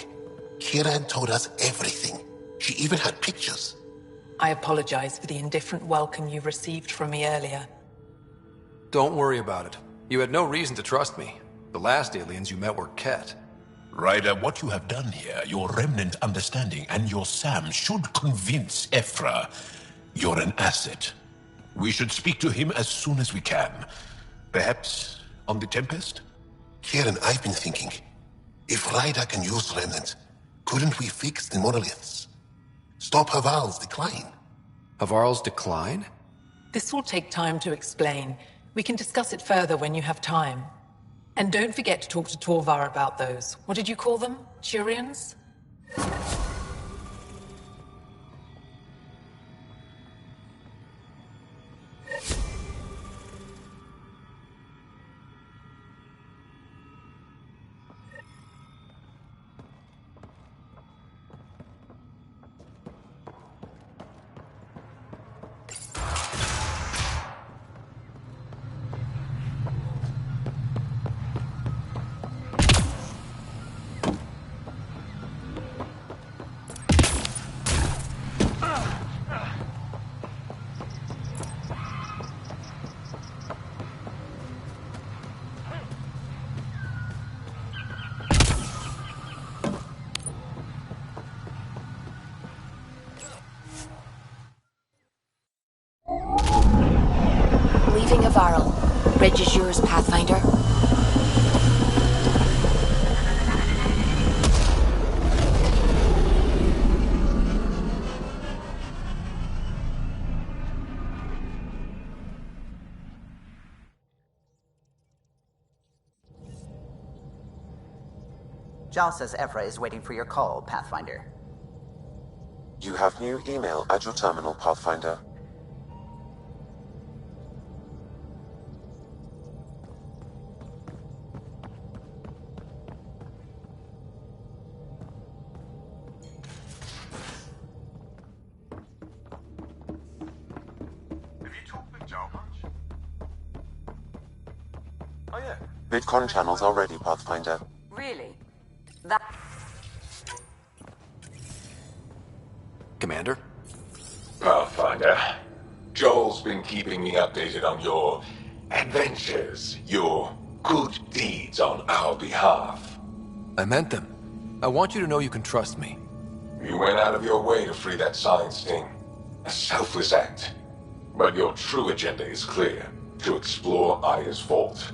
Kiran told us everything. She even had pictures. I apologize for the indifferent welcome you received from me earlier. Don't worry about it. You had no reason to trust me. The last aliens you met were Ket. Ryder, what you have done here, your remnant understanding and your Sam should convince Ephra you're an asset. We should speak to him as soon as we can. Perhaps on the Tempest? Kiran, I've been thinking. If Ryder can use remnant, couldn't we fix the monoliths? Stop Haval's decline. Havarl's decline? This will take time to explain. We can discuss it further when you have time. And don't forget to talk to Torvar about those. What did you call them? Turians? bridge is yours, Pathfinder. Jal says Ephra is waiting for your call, Pathfinder. You have new email at your terminal, Pathfinder. Oh yeah. VidCon channels are ready, Pathfinder. Really? That... Commander? Pathfinder, Joel's been keeping me updated on your adventures, your good deeds on our behalf. I meant them. I want you to know you can trust me. You went out of your way to free that science thing. A selfless act. But your true agenda is clear. To explore Aya's vault.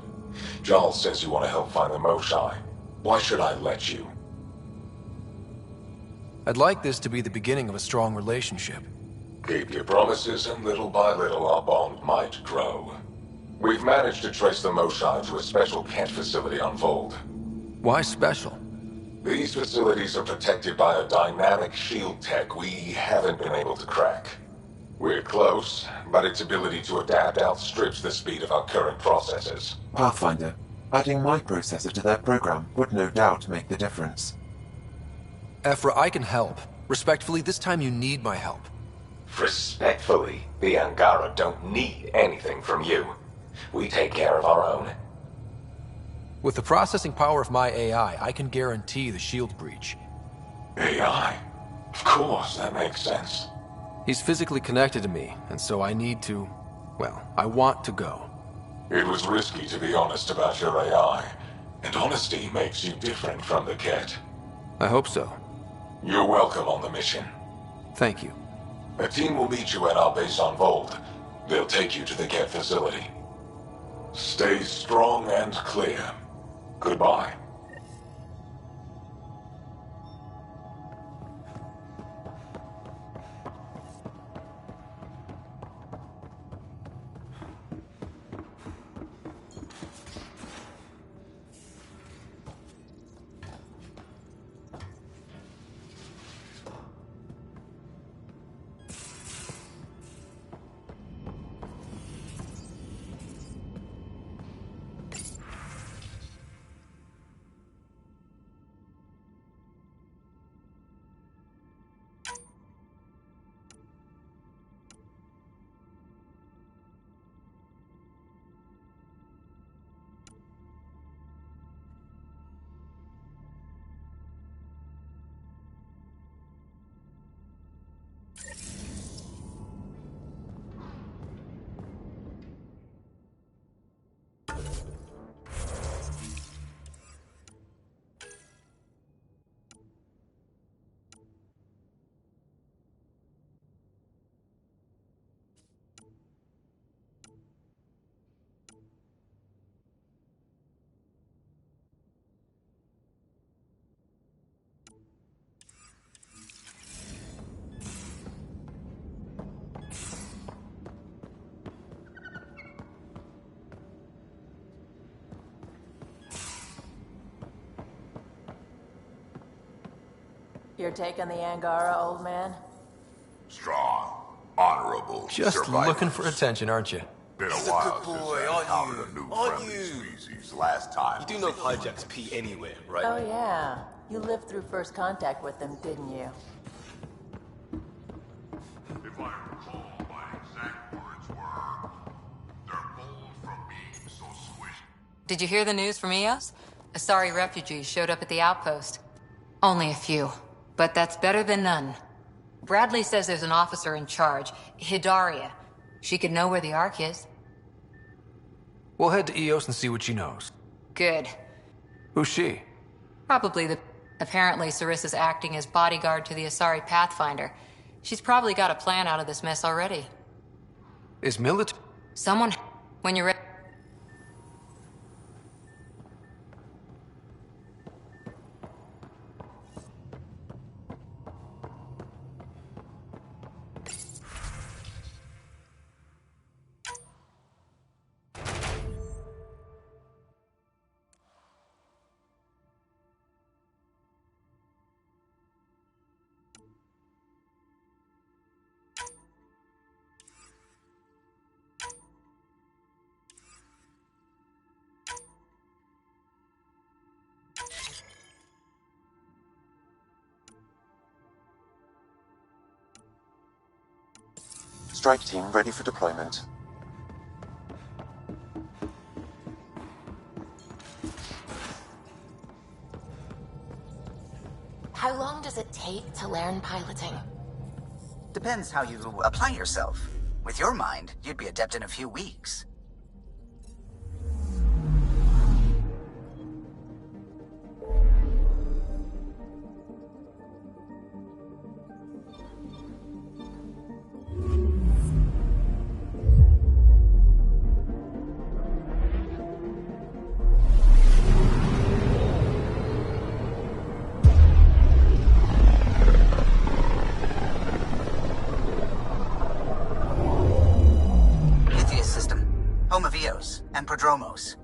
Joel says you want to help find the Moshai. Why should I let you? I'd like this to be the beginning of a strong relationship. Keep your promises, and little by little our bond might grow. We've managed to trace the Moshai to a special Kent facility on Vold. Why special? These facilities are protected by a dynamic shield tech we haven't been able to crack. We're close, but its ability to adapt outstrips the speed of our current processors. Pathfinder, adding my processor to their program would no doubt make the difference. Ephra, I can help. Respectfully, this time you need my help. Respectfully, the Angara don't need anything from you. We take care of our own. With the processing power of my AI, I can guarantee the shield breach. AI? Of course, that makes sense. He's physically connected to me, and so I need to... well, I want to go. It was risky to be honest about your AI, and honesty makes you different from the Ket. I hope so. You're welcome on the mission. Thank you. A team will meet you at our base on Vold. They'll take you to the Ket facility. Stay strong and clear. Goodbye. You're taking the Angara, old man? Strong, honorable, Just survivors. looking for attention, aren't you? Been a He's a while good since boy, I aren't encountered you? a new Aren't friendly you? species last time. You do know hijacks pee anywhere, right? Oh, yeah. You lived through first contact with them, didn't you? If I recall, my exact words were, they're bold from being so squishy. Did you hear the news from Eos? Asari refugees showed up at the outpost. Only a few, but that's better than none. Bradley says there's an officer in charge, Hidaria. She could know where the Ark is. We'll head to Eos and see what she knows. Good. Who's she? Probably the... Apparently, Sarissa's acting as bodyguard to the Asari Pathfinder. She's probably got a plan out of this mess already. Is military... Someone... When you're ready... Strike team ready for deployment. How long does it take to learn piloting? Depends how you apply yourself. With your mind, you'd be adept in a few weeks. Home of Eos and Prodromos.